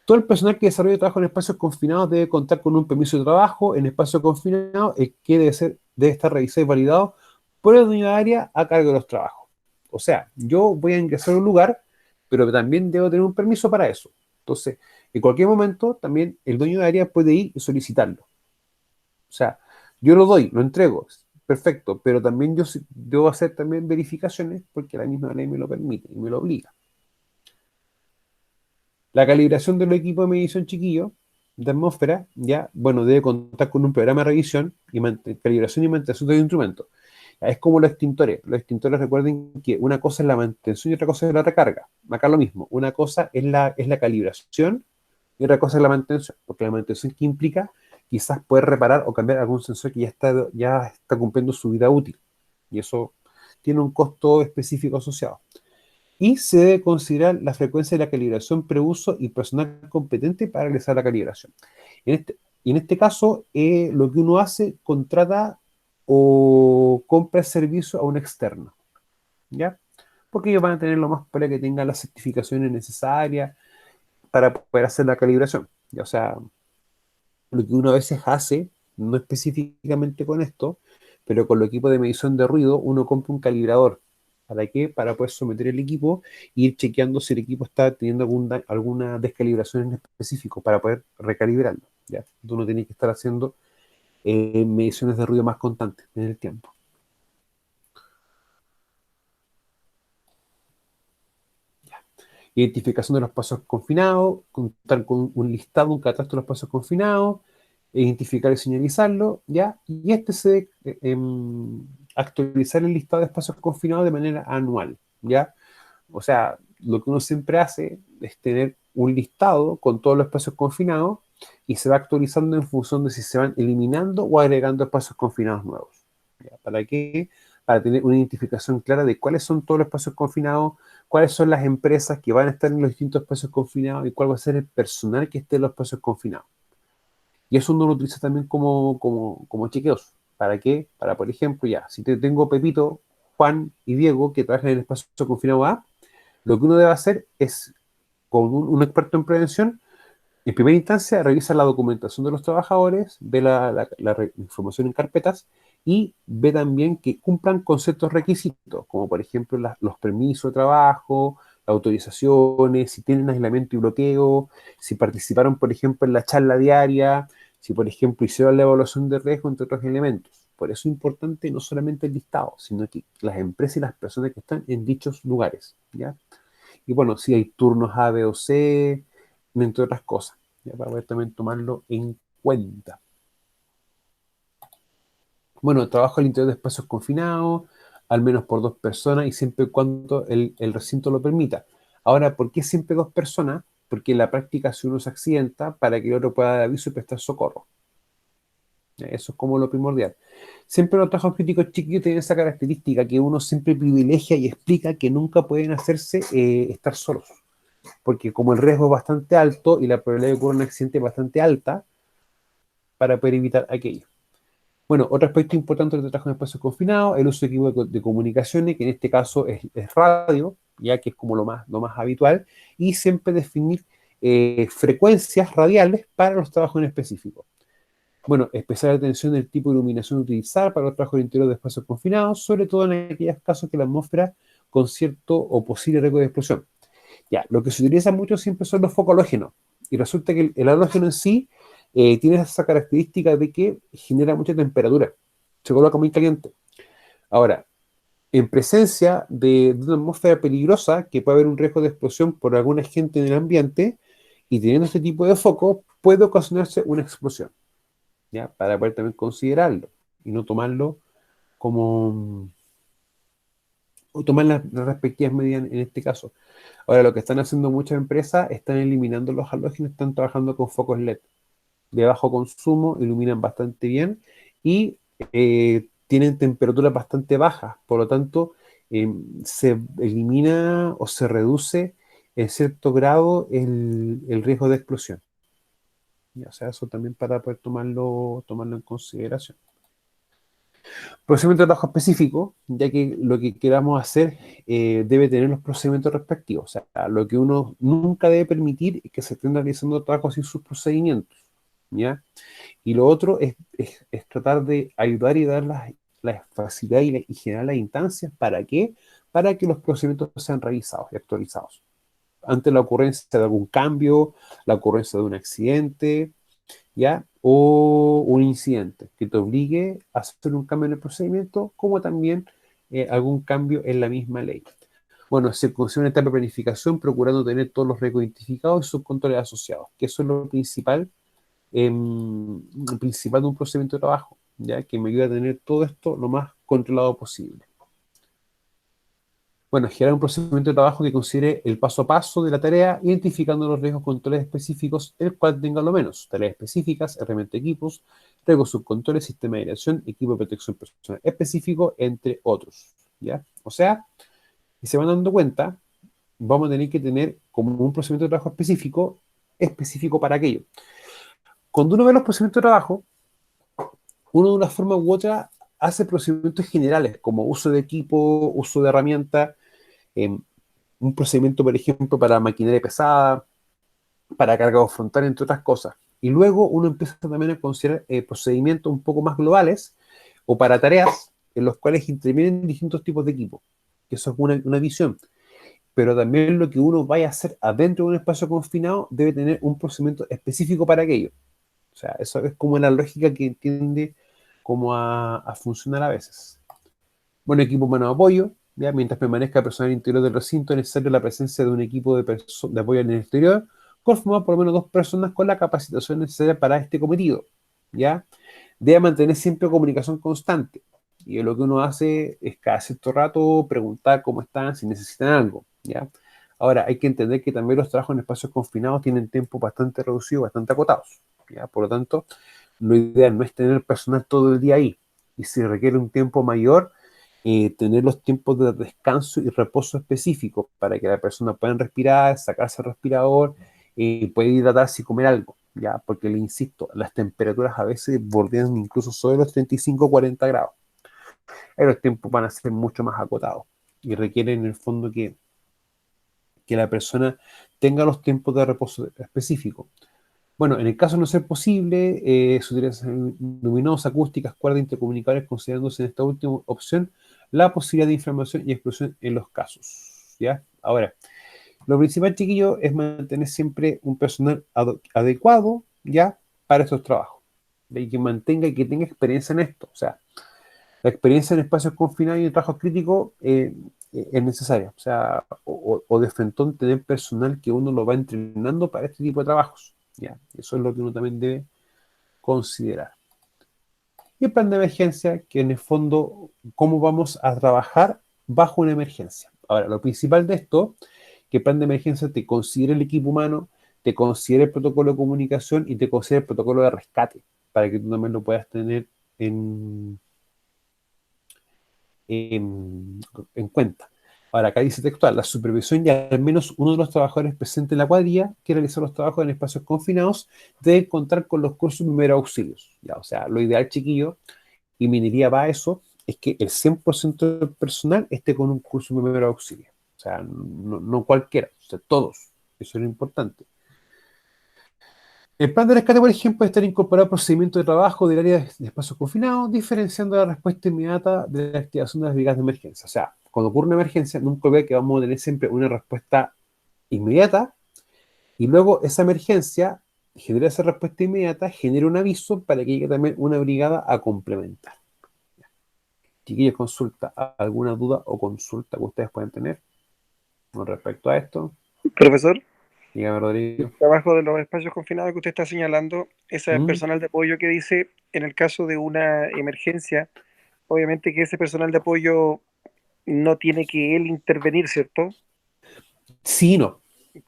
[SPEAKER 1] Todo el personal que desarrolla trabajo en espacios confinados debe contar con un permiso de trabajo en espacios confinados que debe estar revisado y validado por el dueño de área a cargo de los trabajos. O sea, yo voy a ingresar a un lugar, pero también debo tener un permiso para eso. Entonces, en cualquier momento, también el dueño de área puede ir y solicitarlo. O sea, yo lo doy, lo entrego, perfecto, pero también yo debo hacer también verificaciones porque la misma ley me lo permite y me lo obliga. La calibración del equipo de medición chiquillo de atmósfera, ya, bueno, debe contar con un programa de revisión y calibración y mantención del instrumento. Es como los extintores. Los extintores, recuerden que una cosa es la mantención y otra cosa es la recarga. Acá lo mismo. Una cosa es la calibración y otra cosa es la mantención. Porque la mantención que implica quizás poder reparar o cambiar algún sensor que ya está cumpliendo su vida útil. Y eso tiene un costo específico asociado. Y se debe considerar la frecuencia de la calibración preuso y personal competente para realizar la calibración. Y en este caso, lo que uno hace, contrata o compra el servicio a un externo, ¿ya? Porque ellos van a tener lo más para que tengan las certificaciones necesarias para poder hacer la calibración. ¿Ya? O sea, lo que uno a veces hace, no específicamente con esto, pero con los equipos de medición de ruido, uno compra un calibrador. ¿Para qué? Para poder someter el equipo e ir chequeando si el equipo está teniendo alguna descalibración en específico para poder recalibrarlo. ¿Ya? Tú no tienes que estar haciendo mediciones de ruido más constantes en el tiempo. Identificación de los pasos confinados, contar con un listado, un catastro de los pasos confinados, identificar y señalizarlo, ¿ya? Y se debe actualizar el listado de espacios confinados de manera anual, ¿ya? O sea, lo que uno siempre hace es tener un listado con todos los espacios confinados y se va actualizando en función de si se van eliminando o agregando espacios confinados nuevos. ¿Ya? ¿Para qué? Para tener una identificación clara de cuáles son todos los espacios confinados, cuáles son las empresas que van a estar en los distintos espacios confinados y cuál va a ser el personal que esté en los espacios confinados. Y eso uno lo utiliza también como chequeos. ¿Para qué? Para, por ejemplo, ya, si tengo Pepito, Juan y Diego que trabajan en el espacio confinado A, lo que uno debe hacer es, con un experto en prevención, en primera instancia, revisa la documentación de los trabajadores, ve la información en carpetas y ve también que cumplan con ciertos requisitos, como por ejemplo los permisos de trabajo, las autorizaciones, si tienen aislamiento y bloqueo, si participaron, por ejemplo, en la charla diaria, si, por ejemplo, hicieron la evaluación de riesgo, entre otros elementos. Por eso es importante no solamente el listado, sino que las empresas y las personas que están en dichos lugares, ¿ya? Y bueno, si hay turnos A, B o C, entre otras cosas, ¿ya? Para poder también tomarlo en cuenta. Bueno, trabajo al interior de espacios confinados, al menos por 2 personas y siempre y cuando el recinto lo permita. Ahora, ¿por qué siempre 2 personas? Porque en la práctica si uno se accidenta, para que el otro pueda dar aviso y prestar socorro. Eso es como lo primordial. Siempre los trabajos críticos chiquillos tienen esa característica que uno siempre privilegia y explica que nunca pueden hacerse estar solos. Porque como el riesgo es bastante alto y la probabilidad de que ocurra un accidente es bastante alta, para poder evitar aquello. Bueno, otro aspecto importante del trabajo en espacios confinados, el uso de equipos de comunicaciones, que en este caso es radio, ya que es como lo más habitual, y siempre definir frecuencias radiales para los trabajos en específico. Bueno, especial atención del tipo de iluminación a utilizar para los trabajos interior de espacios confinados, sobre todo en aquellos casos que la atmósfera con cierto o posible riesgo de explosión. Ya, lo que se utiliza mucho siempre son los focos halógenos. Y resulta que el halógeno en sí tiene esa característica de que genera mucha temperatura. Se coloca muy caliente. Ahora, en presencia de una atmósfera peligrosa, que puede haber un riesgo de explosión por algún agente en el ambiente, y teniendo este tipo de foco, puede ocasionarse una explosión. ¿Ya? Para poder también considerarlo y no tomarlo como o tomar las respectivas medidas en este caso. Ahora, lo que están haciendo muchas empresas, están eliminando los halógenos, están trabajando con focos LED de bajo consumo, iluminan bastante bien y tienen temperaturas bastante bajas, por lo tanto, se elimina o se reduce en cierto grado el riesgo de explosión. O sea, eso también para poder tomarlo en consideración. Procedimiento de trabajo específico, ya que lo que queramos hacer debe tener los procedimientos respectivos. O sea, lo que uno nunca debe permitir es que se estén realizando trabajos sin sus procedimientos, ¿ya? Y lo otro es tratar de ayudar y dar la facilidad y generar las instancias. ¿Para qué? Para que los procedimientos sean revisados y actualizados. Ante la ocurrencia de algún cambio, la ocurrencia de un accidente, ¿ya? O un incidente que te obligue a hacer un cambio en el procedimiento, como también algún cambio en la misma ley. Bueno, se considera una etapa de planificación procurando tener todos los riesgos identificados y sus controles asociados, que eso es lo principal de un procedimiento de trabajo, ¿ya? Que me ayuda a tener todo esto lo más controlado posible. Bueno, generar un procedimiento de trabajo que considere el paso a paso de la tarea, identificando los riesgos controles específicos, el cual tenga lo menos tareas específicas, herramientas de equipos, riesgos subcontroles, sistema de dirección, equipo de protección personal específico, entre otros, ¿ya? O sea, si se van dando cuenta, vamos a tener que tener como un procedimiento de trabajo específico para aquello. Cuando uno ve los procedimientos de trabajo, uno de una forma u otra hace procedimientos generales, como uso de equipo, uso de herramientas, un procedimiento, por ejemplo, para maquinaria pesada, para cargados frontales, entre otras cosas. Y luego uno empieza también a considerar procedimientos un poco más globales o para tareas en los cuales intervienen distintos tipos de equipo. Eso es una visión. Pero también lo que uno vaya a hacer adentro de un espacio confinado debe tener un procedimiento específico para aquello. O sea, eso es como la lógica que tiende como a funcionar a veces. Bueno, equipo humano de apoyo, ¿ya? Mientras permanezca personal interior del recinto, es necesaria la presencia de un equipo de apoyo en el exterior, conformado por lo menos 2 personas con la capacitación necesaria para este cometido, ¿ya? Debe mantener siempre comunicación constante. Y lo que uno hace es cada cierto rato preguntar cómo están, si necesitan algo, ¿ya? Ahora, hay que entender que también los trabajos en espacios confinados tienen tiempos bastante reducidos, bastante acotados, ¿ya? Por lo tanto, lo ideal no es tener personal todo el día ahí. Y si requiere un tiempo mayor, tener los tiempos de descanso y reposo específicos para que la persona pueda respirar, sacarse el respirador, puede hidratarse y comer algo, ¿ya? Porque le insisto, las temperaturas a veces bordean incluso sobre los 35-40 grados. Ahí los tiempos van a ser mucho más acotados y requieren en el fondo que la persona tenga los tiempos de reposo específicos. Bueno, en el caso de no ser posible, se utilizan luminosas, acústicas, cuerdas intercomunicables, considerándose en esta última opción la posibilidad de inflamación y explosión en los casos, ¿ya? Ahora, lo principal, chiquillo, es mantener siempre un personal adecuado, ¿ya? Para estos trabajos. Y que mantenga y que tenga experiencia en esto. O sea, La experiencia en espacios confinados y en trabajos críticos es necesaria. O sea, o de frentón tener personal que uno lo va entrenando para este tipo de trabajos. ¿Ya? Eso es lo que uno también debe considerar. Y el plan de emergencia, que en el fondo, cómo vamos a trabajar bajo una emergencia. Ahora, lo principal de esto, que el plan de emergencia te considere el equipo humano, te considere el protocolo de comunicación y te considere el protocolo de rescate, para que tú también lo puedas tener en, en, en cuenta. Ahora, acá dice textual, la supervisión y al menos uno de los trabajadores presentes en la cuadrilla que realiza los trabajos en espacios confinados debe contar con los cursos de primeros auxilios. Ya, o sea, lo ideal, chiquillo, y minería va a eso, es que el 100% del personal esté con un curso de primeros auxilios. O sea, no cualquiera, o sea, todos. Eso es lo importante. El plan de rescate, por ejemplo, debe estar incorporado al procedimiento de trabajo del área de espacios confinados, diferenciando la respuesta inmediata de la activación de las brigadas de emergencia. O sea, cuando ocurre una emergencia, nunca ve que vamos a tener siempre una respuesta inmediata y luego esa emergencia genera esa respuesta inmediata, genera un aviso para que llegue también una brigada a complementar. Chiquillos, consulta, ¿alguna duda o consulta que ustedes pueden tener con respecto a esto?
[SPEAKER 2] Profesor,
[SPEAKER 1] Dígame,
[SPEAKER 2] el
[SPEAKER 1] Rodrigo.
[SPEAKER 2] trabajo de los espacios confinados que usted está señalando, ese
[SPEAKER 1] ¿Mm?
[SPEAKER 2] personal de apoyo que dice, en el caso de una emergencia, obviamente que ese personal de apoyo no tiene que él intervenir, ¿cierto?
[SPEAKER 1] Sí, y no. O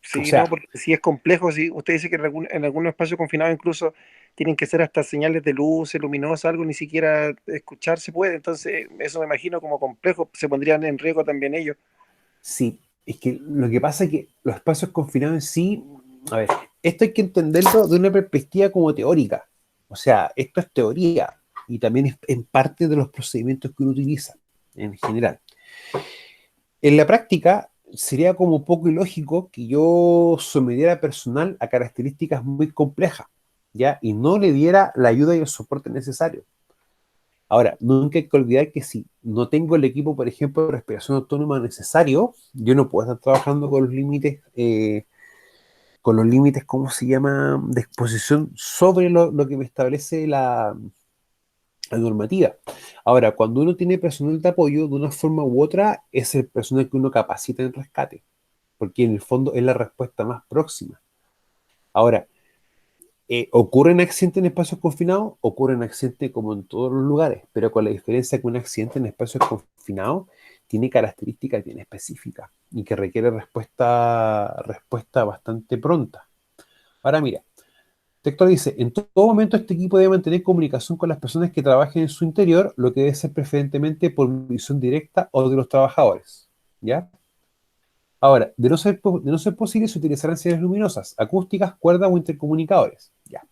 [SPEAKER 2] Sí, no,
[SPEAKER 1] sea,
[SPEAKER 2] porque si es complejo, si usted dice que en algunos espacios confinados incluso tienen que ser hasta señales de luz, luminosa, algo, ni siquiera escuchar se puede, entonces eso me imagino como complejo, se pondrían en riesgo también ellos.
[SPEAKER 1] sí. Es que lo que pasa es que los espacios confinados en sí, a ver, esto hay que entenderlo de una perspectiva como teórica. O sea, esto es teoría y también es en parte de los procedimientos que uno utiliza en general. En la práctica, sería como poco ilógico que yo sometiera personal a características muy complejas, ¿ya? Y no le diera la ayuda y el soporte necesario. Ahora, nunca hay que olvidar que si no tengo el equipo, por ejemplo, de respiración autónoma necesario, yo no puedo estar trabajando con los límites, ¿cómo se llama?, de exposición sobre lo que me establece la normativa. Ahora, cuando uno tiene personal de apoyo, de una forma u otra, es el personal que uno capacita en rescate, porque en el fondo es la respuesta más próxima. Ahora, ¿ocurren accidentes en espacios confinados? Ocurren accidentes como en todos los lugares, pero con la diferencia que un accidente en espacios confinados tiene características bien específicas y que requiere respuesta bastante pronta. Ahora mira, texto dice, en todo momento este equipo debe mantener comunicación con las personas que trabajen en su interior, lo que debe ser preferentemente por visión directa o de los trabajadores. ¿Ya? Ahora, de no ser posible, se utilizarán señales luminosas, acústicas, cuerdas o intercomunicadores. ¿Ya?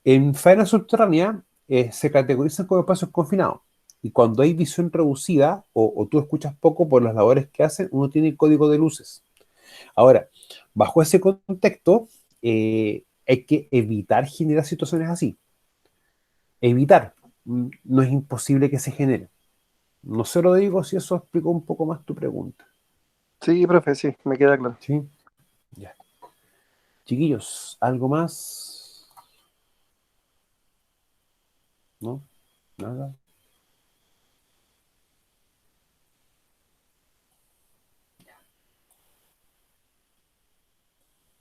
[SPEAKER 1] En faena subterránea se categorizan como espacios confinados. Y cuando hay visión reducida o tú escuchas poco por las labores que hacen, uno tiene el código de luces. Ahora, bajo ese contexto, hay que evitar generar situaciones así. Evitar. No es imposible que se genere. No sé, lo digo si eso explicó un poco más tu pregunta.
[SPEAKER 2] Sí, profe, sí, me queda claro.
[SPEAKER 1] ¿Sí? Ya. Chiquillos, ¿algo más? ¿No? ¿Nada?